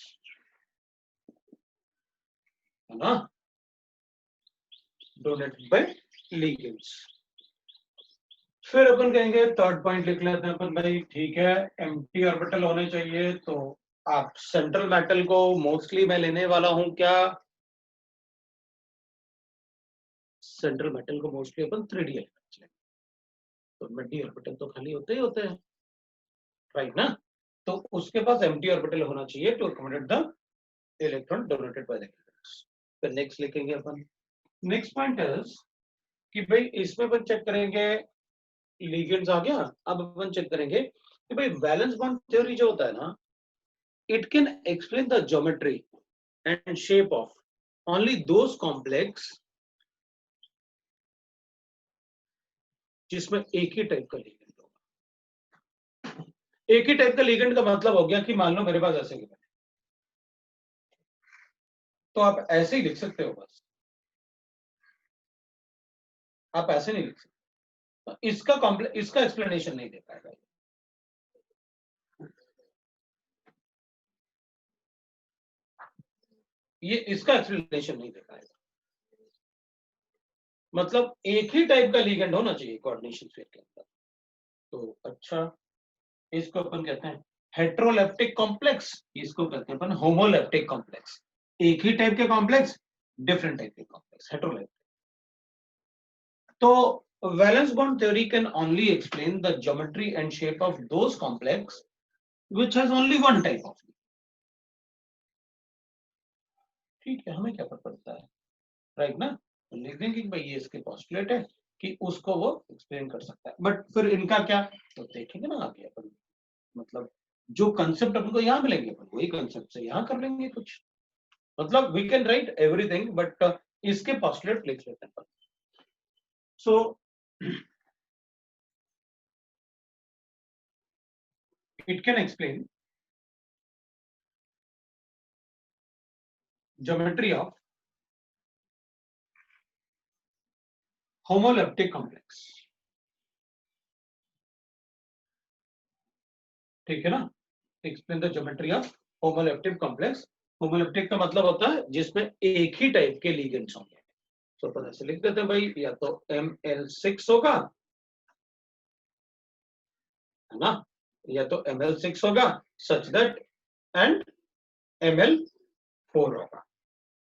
है ना? Donated by ligands. फिर अपन कहेंगे third point लिख लेते हैं अपन भाई, ठीक है एम्प्टी ऑर्बिटल होने चाहिए, तो आप सेंट्रल मेटल को मोस्टली मैं लेने वाला हूं क्या, सेंट्रल मेटल को मोस्टली अपन 3d एलिमेंट्स लेंगे, तो मिड ऑर्बिटल तो खाली होते ही होते हैं, राइट ना? तो उसके पास एम्प्टी ऑर्बिटल होना चाहिए to accommodate the electron donated by the elements. फिर नेक्स्ट लिखेंगे अपन, नेक्स्ट पॉइंट इज कि भाई इसमें अपन चेक करेंगे लिगेंड्स आ गया, अब अपन चेक करेंगे कि भाई वैलेंस बॉन्ड थ्योरी जो होता है ना, it can explain the geometry and shape of only those complex जिसमें एक ही टाइप का लिगेंड होगा। एक ही टाइप का लिगेंड का मतलब हो गया कि मान लो मेरे पास ऐसे लिगेंड, तो आप ऐसे ही लिख सकते हो, बस आप ऐसे नहीं लिख सकते, तो इसका एक्सप्लेनेशन नहीं दे पाएगा, ये इसका एक्सप्लेनेशन नहीं दे पाएगा, मतलब एक ही टाइप का लिगेंड होना चाहिए कोऑर्डिनेशन स्फीयर के अंदर। तो अच्छा, इसको अपन कहते हैं हेट्रोलेप्टिक कॉम्प्लेक्स, इसको कहते हैं अपन होमोलेप्टिक कॉम्प्लेक्स। एक ही टाइप के कॉम्प्लेक्स, डिफरेंट टाइप के कॉम्प्लेक्स, हेट्रोलेप्टिक। तो valence bond theory can only explain the geometry and shape of those complex which has only one type of. ठीक है, हमें क्या फर्क पड़ता है, राइट ना? लिख देंगे कि भाई ये इसके पोस्टुलेट है कि उसको वो एक्सप्लेन कर सकता है, बट फिर इनका क्या, तो देखेंगे ना आगे अपन, मतलब जो कंसेप्ट अपन को यहाँ मिलेंगे अपन वही कंसेप्ट से यहाँ कर लेंगे कुछ, मतलब we can write everything but इसके पोस्टुलेट लिख लेते हैं। So it can explain geometry of homoleptic complex, ठीक है ना? Explain the geometry of homoleptic complex. Homoleptic का मतलब होता है जिसमें एक ही टाइप के लिगेंड्स होंगे, तो अपन ऐसे लिख देते हैं भाई, या तो ML6 होगा है ना, या तो ML6 होगा सच दैट एंड ML4 होगा।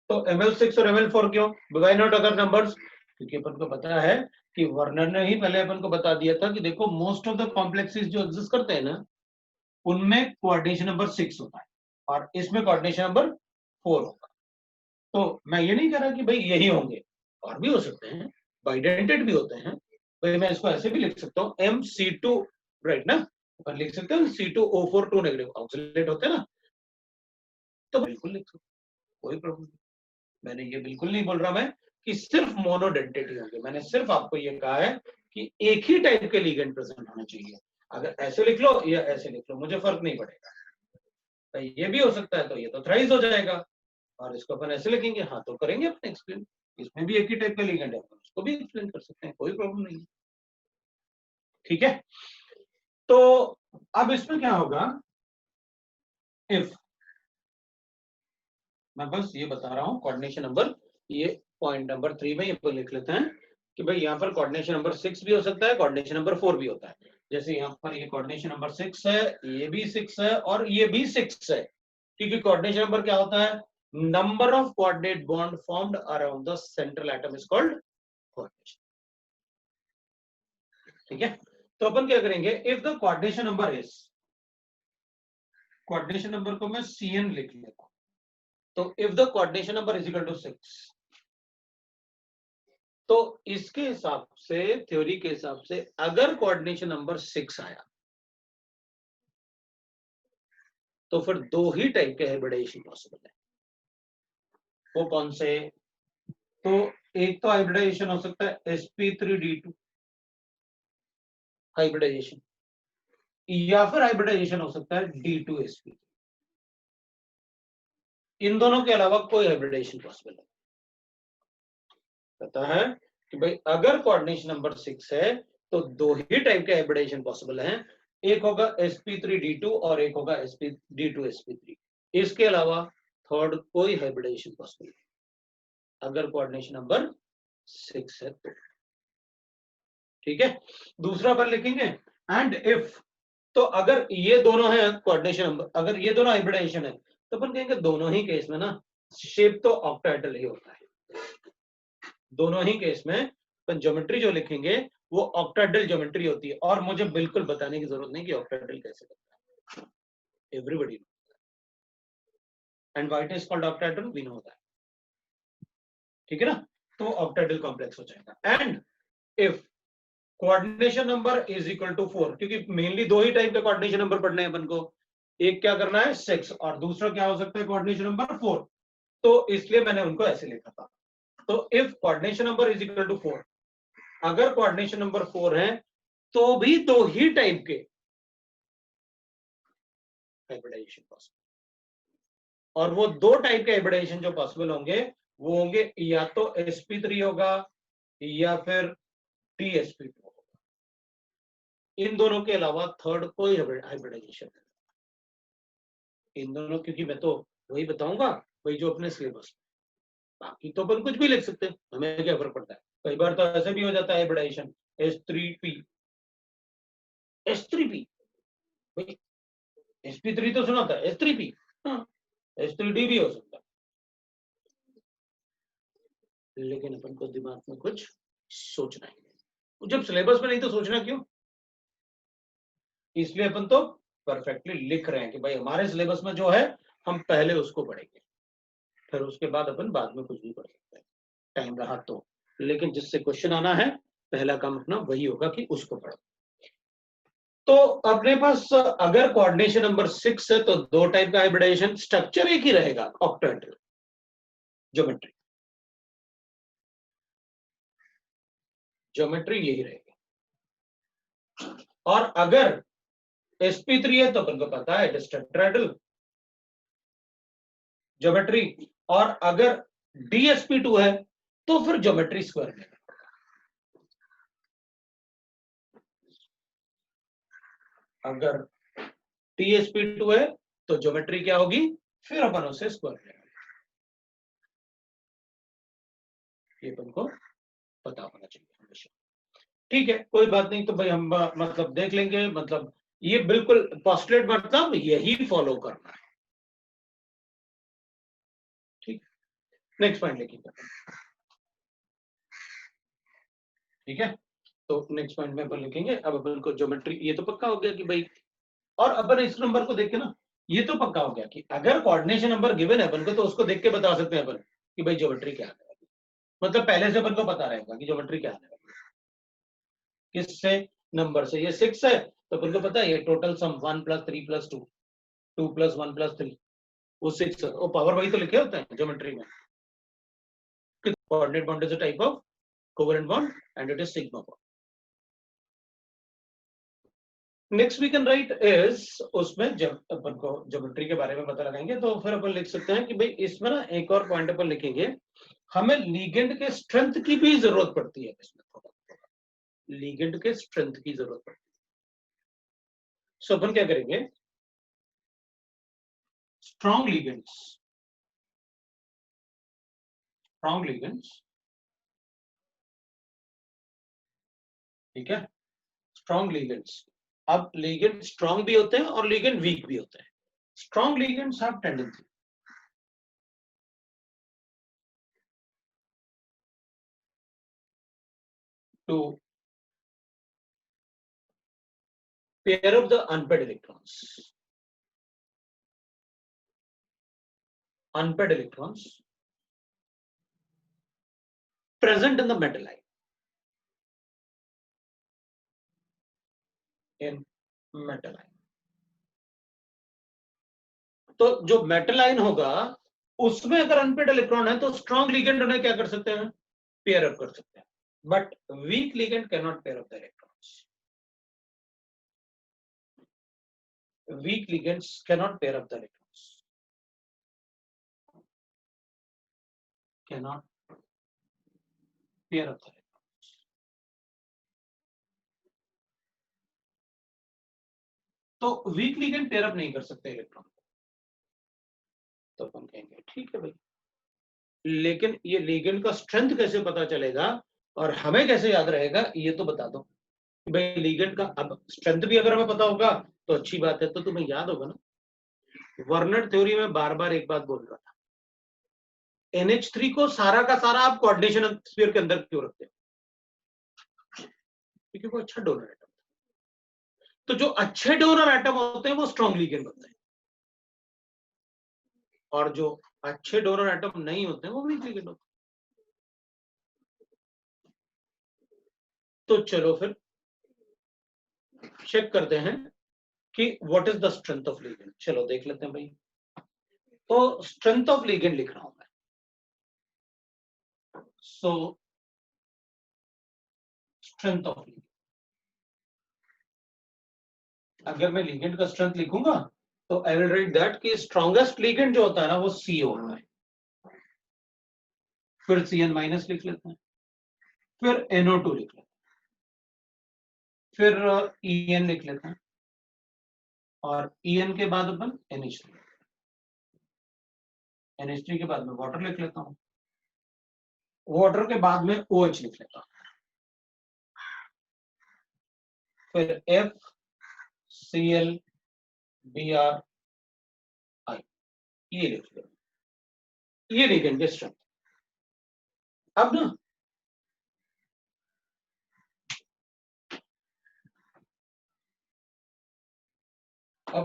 तो ML6 और ML4 क्यों, व्हाई नॉट अदर नंबर्स, क्योंकि अपन को पता है कि वर्नर ने ही पहले अपन को बता दिया था कि देखो मोस्ट ऑफ द कॉम्प्लेक्सेस जो एग्जिस्ट करते हैं ना, उनमें कोऑर्डिनेशन नंबर 6 होता है और इसमें कोऑर्डिनेशन नंबर 4 होगा। तो मैं ये नहीं कह रहा कि भाई यही होंगे, और भी हो सकते हैं, बाइडेंटेड भी होते हैं। भाई मैं इसको ऐसे भी लिख सकता हूँ MC2, राइट ना, अपन लिख सकते हैं C2O4 2 नेगेटिव ऑक्सीलेट होते हैं ना, तो बिल्कुल लिख सकते, कोई प्रॉब्लम नहीं। मैंने ये बिल्कुल नहीं बोल रहा मैं कि सिर्फ मोनोडेंटेट ही होंगे, मैंने सिर्फ आपको ये कहा है कि एक ही टाइप के लिगेंड प्रेजेंट होने चाहिए। अगर ऐसे लिख लो या ऐसे लिख लो मुझे फर्क नहीं पड़ेगा, तो ये भी हो सकता है, तो ये तो थ्राइस हो जाएगा, और इसको अपन ऐसे लिखेंगे, हाँ तो करेंगे अपन एक्सप्लेन, इसमें भी एक ही टाइप का लिगेंड है, अपन उसको भी एक्सप्लेन कर सकते हैं, कोई प्रॉब्लम नहीं है। ठीक है, तो अब इसमें क्या होगा, इफ, मैं बस ये बता रहा हूं कोऑर्डिनेशन नंबर, ये पॉइंट नंबर 3 में ये लिख लेते हैं कि भाई यहाँ पर कोऑर्डिनेशन नंबर 6 भी हो सकता है, कोऑर्डिनेशन नंबर 4 भी होता है। जैसे यहाँ पर ये कोऑर्डिनेशन नंबर 6 है, ये भी 6 है और ये भी 6 है, क्योंकि कोऑर्डिनेशन नंबर क्या होता है, number of coordinate bond formed around the central atom is called coordination. ठीक है, तो अपन क्या करेंगे, if the coordination number is, coordination number को मैं CN लिख लेता हूं, तो if the coordination number is equal to 6, तो इसके हिसाब से, थ्योरी के हिसाब से, अगर कोऑर्डिनेशन नंबर 6 आया तो फिर दो ही टाइप के हाइब्रिडाइजेशन पॉसिबल है। वो कौन से, तो एक तो हाइब्रिडाइजेशन हो सकता है sp3d2 हाइब्रिडाइजेशन, या फिर हाइब्रिडाइजेशन हो सकता है D2sp। इन दोनों के अलावा कोई हाइब्रिडाइजेशन पॉसिबल है। पता है कि भाई अगर कोऑर्डिनेशन नंबर 6 है तो दो ही टाइप के हाइब्रिडाइजेशन पॉसिबल हैं, एक होगा sp3d2 और एक होगा D2sp3। इसके अलावा थर्ड कोई हाइब्रिडाइजेशन पॉसिबल है अगर कोऑर्डिनेशन नंबर 6 है तो। ठीक है, दूसरा पर लिखेंगे एंड इफ, तो अगर ये दोनों है कोऑर्डिनेशन नंबर, अगर ये दोनों हाइब्रिडाइजेशन है तो अपन कहेंगे दोनों ही केस में ना शेप तो ऑक्टाहेड्रल ही होता है। दोनों ही केस में अपन ज्योमेट्री जो लिखेंगे वो ऑक्टाहेड्रल ज्योमेट्री होती है, और मुझे बिल्कुल बताने की जरूरत नहीं कि ऑक्टाहेड्रल कैसे बनता है, everybody and why it is called octahedral, we know that. ठीक है ना, तो ऑक्टाहेड्रल कॉम्प्लेक्स हो जाएगा। And if coordination number is equal to 4, क्योंकि मेनली दो ही टाइप के कोऑर्डिनेशन नंबर पढ़ने हैं अपन को, एक क्या करना है 6 और दूसरा क्या हो सकता है कोऑर्डिनेशन नंबर 4, तो इसलिए मैंने उनको ऐसे लिखा था। तो if coordination number is equal to 4, अगर कोऑर्डिनेशन नंबर 4 है तो भी दो ही टाइप के हाइब्रिडाइजेशन पॉसिबल, और वो दो टाइप के हाइब्रिडाइजेशन जो पॉसिबल होंगे वो होंगे या तो sp3 होगा या फिर DsP2 होगा। इन दोनों के अलावा थर्ड कोई हाइब्रिडाइजेशन है इन दोनों, क्योंकि मैं तो वही बताऊंगा वही जो अपने सिलेबस, बाकी तो अपन कुछ भी लिख सकते हैं, हमें क्या फर्क पड़ता है। कई बार तो ऐसे भी हो जाता है हाइब्रिडाइजेशन S3P, S3P, भाई sp3 तो सुना था, S3P, हाँ S3D भी हो सकता है, लेकिन अपन को दिमाग में कुछ सोचना है, जब सिलेबस में नहीं तो सोचना क्यों, इसलिए अपन तो परफेक्टली लिख रहे हैं कि भाई हमारे सिलेबस में जो है हम पहले उसको पढ़ेंगे, फिर उसके बाद अपन बाद में कुछ भी पढ़ सकते हैं टाइम रहा तो, लेकिन जिससे क्वेश्चन आना है पहला काम अपना वही होगा कि उसको पढ़ो। तो अपने पास अगर कोऑर्डिनेशन नंबर 6 है तो दो टाइप का हाइब्रिडाइजेशन, स्ट्रक्चर एक ही रहेगा ऑक्टाहेड्रल ज्योमेट्री, ज्योमेट्री यही रहेगी। और अगर sp3 है तो अपन को पता है टेट्राहेड्रल ज्योमेट्री, और अगर DsP2 है तो फिर ज्योमेट्री स्क्वायर है। अगर DsP2 है तो ज्योमेट्री क्या होगी, फिर अपन उसे स्क्वायर लेंगे, ये अपन को पता होना चाहिए हमेशा। ठीक है, कोई बात नहीं, तो भाई हम मतलब देख लेंगे, मतलब ये बिल्कुल पोस्टुलेट मतलब यही फॉलो करना है, ठीक। नेक्स्ट पॉइंट लिखिए, ठीक है। तो नेक्स्ट पॉइंट में अपन लिखेंगे, अब अपन को ज्योमेट्री, ये तो पक्का हो गया कि भाई, और अपन इस नंबर को देख के ना, ये तो पक्का हो गया कि अगर कोऑर्डिनेशन नंबर गिवन है अपन को, तो उसको देख के बता सकते हैं अपन कि भाई ज्योमेट्री क्या है, मतलब पहले से अपन को पता रहेगा कि ज्योमेट्री क्या है, किससे, नंबर से। ये 6 है तो अपन को पता है ये टोटल सम 1 + 3 + 2, 2 + 1 + 3, वो 6 है। वो पावर वाइज तो लिखे होते हैं ज्योमेट्री में, coordinate bond is a type of covalent bond and it is sigma bond. Next we can write is, उसमें जब अपन को ज्योमेट्री के बारे में पता लगाएंगे तो फिर अपन लिख सकते हैं कि भाई इसमें ना एक और पॉइंट अपन लिखेंगे, हमें लीगेंड के स्ट्रेंथ की भी जरूरत पड़ती है इसमें, थोड़ा लीगेंड के स्ट्रेंथ की जरूरत पड़ती है। सो अपन क्या करेंगे, स्ट्रॉन्ग लीगेंड्स, स्ट्रॉन्ग लीगेंड्स, ठीक है, स्ट्रॉन्ग लीगेंड्स। अब लीगेंड स्ट्रॉन्ग भी होते हैं और लीगेंड वीक भी होते हैं। Strong ligands have tendency to pair up the unpaired electrons. Unpaired electrons present in the metal ion. In metal ion. तो जो मेटल आयन होगा उसमें अगर अनपेड इलेक्ट्रॉन है तो स्ट्रॉन्ग लिगेंड उन्हें क्या कर सकते हैं, पेयर अप कर सकते हैं, but weak ligand can not pair up the electrons. Weak ligands can not pair up the electrons, can not pair up the electrons. तो वीक लिगेंड पेयर अप नहीं कर सकते इलेक्ट्रॉन, तो अपन कहेंगे ठीक है भाई, लेकिन ये लिगेंड का स्ट्रेंथ कैसे पता चलेगा और हमें कैसे याद रहेगा ये तो बता दो भाई। लिगेंड का अब स्ट्रेंथ भी अगर हमें पता होगा तो अच्छी बात है, तो तुम्हें याद होगा ना, वर्नर थ्योरी में बार बार एक बात बोल रहा था, NH3 को सारा का सारा आप कोऑर्डिनेशन स्फीयर के अंदर क्यों रखते हो, क्योंकि वो अच्छा डोनर एटम। तो जो अच्छे डोनर एटम होते हैं वो स्ट्रॉन्ग लिगेंड होते हैं, और जो अच्छे डोनर एटम नहीं होते हैं वो वीक लिगेंड होते हैं। तो चलो फिर चेक करते हैं कि what is the strength of ligand. चलो देख लेते हैं भाई। तो स्ट्रेंथ ऑफ लिगेंड लिख रहा हूं मैं। सो स्ट्रेंथ ऑफ लिगेंड, अगर मैं लिगेंड का स्ट्रेंथ लिखूंगा तो आई विल राइट दैट कि स्ट्रॉन्गेस्ट लिगेंड जो होता है ना वो CO होता है, फिर Cn माइनस लिख लेते हैं, फिर NO2 लिख लेते हैं, फिर En लिख लेते हैं, और En के बाद अपन NH3, NH3 के बाद में वाटर लिख लेता हूं, वाटर के बाद में OH लिख लेता हूं, फिर FCl Br I, ये लिख लेते, ये लिगेंड के स्ट्रेंथ। अब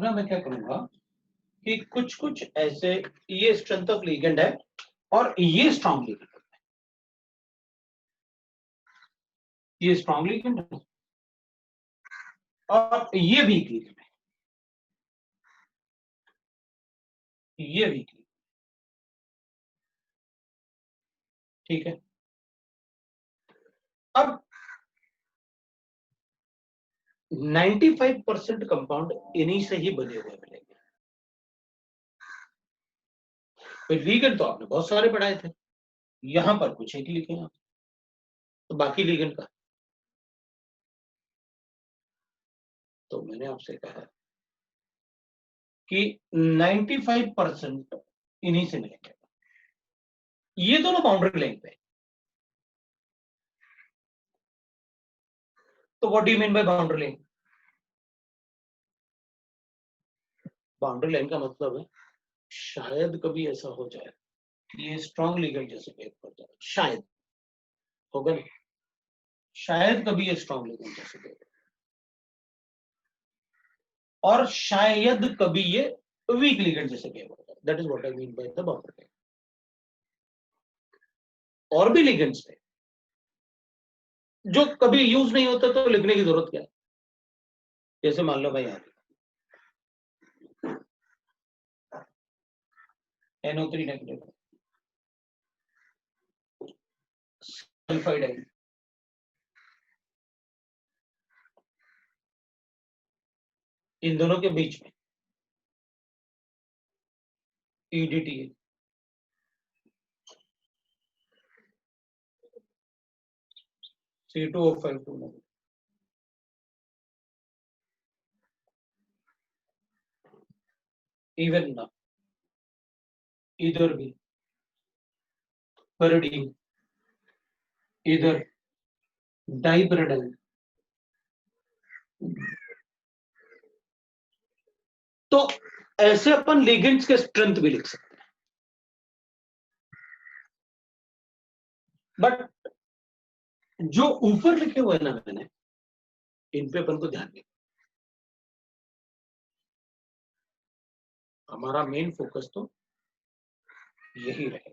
ना मैं क्या करूंगा कि कुछ कुछ ऐसे, ये स्ट्रेंथ ऑफ लिगेंड है और ये स्ट्रॉन्ग लिगेंड है, ये स्ट्रॉन्ग लिगेंड है और ये वीक लिगेंड है, ये वीक लिगेंड, ठीक है। अब 95% कंपाउंड इन्हीं से ही बने हुए मिलेंगे। लिगेंड तो आपने बहुत सारे पढ़ाए थे, यहां पर कुछ एक लिखे आप, तो बाकी लिगेंड का तो मैंने आपसे कहा कि 95% इन्हीं से मिलेंगे, ये दोनों बाउंड्री लाइन पे। तो what do you mean by boundary line, boundary line का मतलब है शायद कभी ऐसा हो जाए कि ये स्ट्रॉन्ग लिगेंड जैसे बिहेव कर जाए, शायद होगा नहीं, शायद कभी ये स्ट्रॉन्ग लिगेंड जैसे बिहेव, और शायद कभी ये वीक लिगेंड जैसे बिहेव होगा। That is what I mean by the boundary line. और भी लिगेंड्स है जो कभी यूज नहीं होता, तो लिखने की जरूरत क्या है? जैसे मान लो भाई यहाँ NO3 नेगेटिव सल्फाइड है, इन दोनों के बीच में EDT है, C2O52 इवन ना, इधर भी पेरिडीन, इधर डाइपेरिडाइन। तो ऐसे अपन लिगेंड्स के स्ट्रेंथ भी लिख सकते हैं, बट जो ऊपर लिखे हुए ना मैंने, इन पे अपन को ध्यान दें। हमारा मेन फोकस तो यही रहे।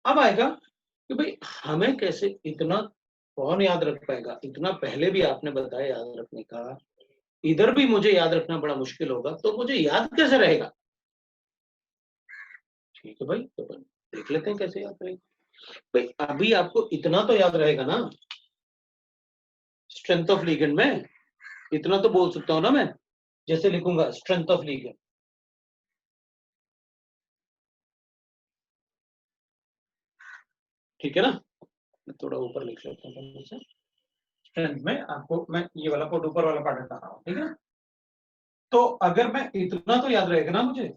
अब आएगा कि भाई हमें कैसे, इतना कौन याद रख पाएगा? इतना पहले भी आपने बताया याद रखने का, इधर भी मुझे याद रखना बड़ा मुश्किल होगा, तो मुझे याद कैसे रहेगा? ठीक है भाई, तो अपन देख लेते हैं कैसे याद रहेगा। भाई अभी आपको इतना तो याद रहेगा ना, स्ट्रेंथ ऑफ लिगेंड में इतना तो बोल सकता हूं ना मैं, जैसे लिखूंगा स्ट्रेंथ ऑफ लिगेंड, ठीक है ना? मैं थोड़ा ऊपर लिख लेता हूँ, स्ट्रेंथ में आपको मैं ये वाला कोड ऊपर वाला पार्ट हटा रहा हूँ, ठीक है? तो अगर मैं इतना तो याद रहेगा ना मुझे,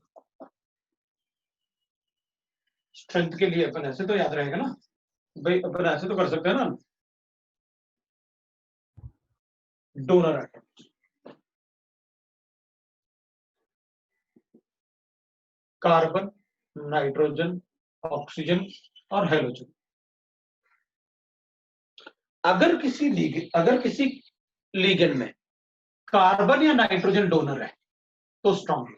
स्ट्रेंथ के लिए अपन ऐसे तो याद रहेगा ना भाई, अपन ऐसे तो कर सकते हैं ना, donor atom, carbon, nitrogen, oxygen और हेलोजन। अगर किसी लिगेंड में कार्बन या नाइट्रोजन डोनर है तो स्ट्रॉन्ग,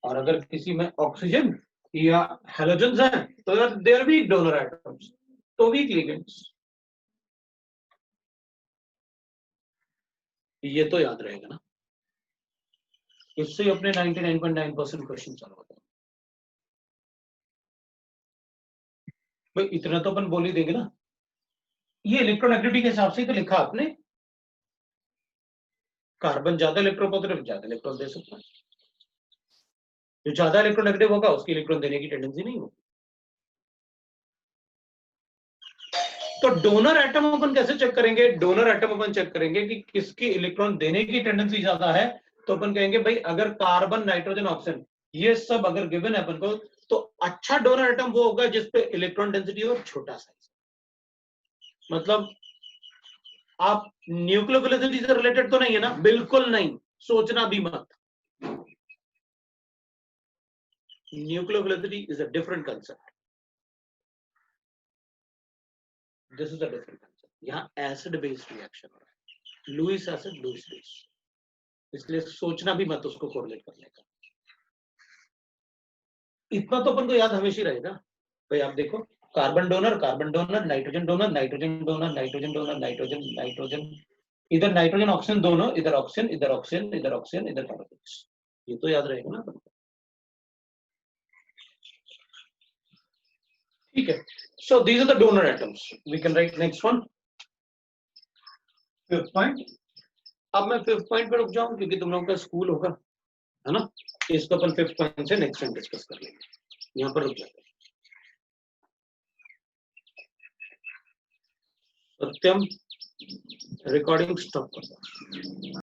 और अगर किसी में ऑक्सीजन या हेलोजन है तो देयर भी डोनर एटम्स, तो वीक लिगेंड्स। ये तो याद रहेगा ना, इससे अपने 99.9% क्वेश्चन सॉल्व होते हैं। भाई इतना तो अपन बोल ही देंगे ना, ये इलेक्ट्रोनेगेटिविटी के हिसाब से तो लिखा आपने, कार्बन ज्यादा इलेक्ट्रोपॉजिटिव, ज्यादा इलेक्ट्रॉन दे सकता है, जो ज्यादा इलेक्ट्रोनेगेटिव होगा उसकी इलेक्ट्रॉन देने की टेंडेंसी नहीं होगी। तो डोनर एटम अपन कैसे चेक करेंगे? डोनर एटम अपन चेक करेंगे कि किसकी इलेक्ट्रॉन देने की टेंडेंसी ज्यादा है। तो अपन कहेंगे भाई अगर कार्बन, नाइट्रोजन, ऑक्सीजन ये सब अगर गिवन है अपन को, तो अच्छा डोनर एटम वो होगा जिसपे इलेक्ट्रॉन डेंसिटी हो छोटा साइज। मतलब आप न्यूक्लियोफिलिसिटी से रिलेटेड तो नहीं है ना? बिल्कुल नहीं, सोचना भी मत। Nucleophilicity is a different concept, this is a different concept. यहाँ एसिड बेस्ड रिएक्शन हो रहा है, लुईस एसिड, लुईस बेस, इसलिए सोचना भी मत उसको कोरिलेट करने का। इतना तो अपन को याद हमेशा रहेगा भाई। आप देखो, carbon donor, carbon donor, nitrogen donor, nitrogen donor, nitrogen donor, nitrogen, nitrogen, इधर नाइट्रोजन ऑक्सीजन दोनों, इधर ऑक्सीजन, इधर ऑक्सीजन, इधर ऑक्सीजन, इधर कार्बन। ये तो याद रहेगा ना अपन को, ठीक है? So these are the donor atoms, we can write next one, fifth point. अब मैं फिफ्थ पॉइंट पे रुक जाऊं क्योंकि तुम लोगों का स्कूल होगा, है ना? इसको अपन फिफ्थ पॉइंट से नेक्स्ट टाइम डिस्कस कर लेंगे, यहाँ पर रुक जाते हैं। सत्यम, रिकॉर्डिंग स्टॉप कर दो।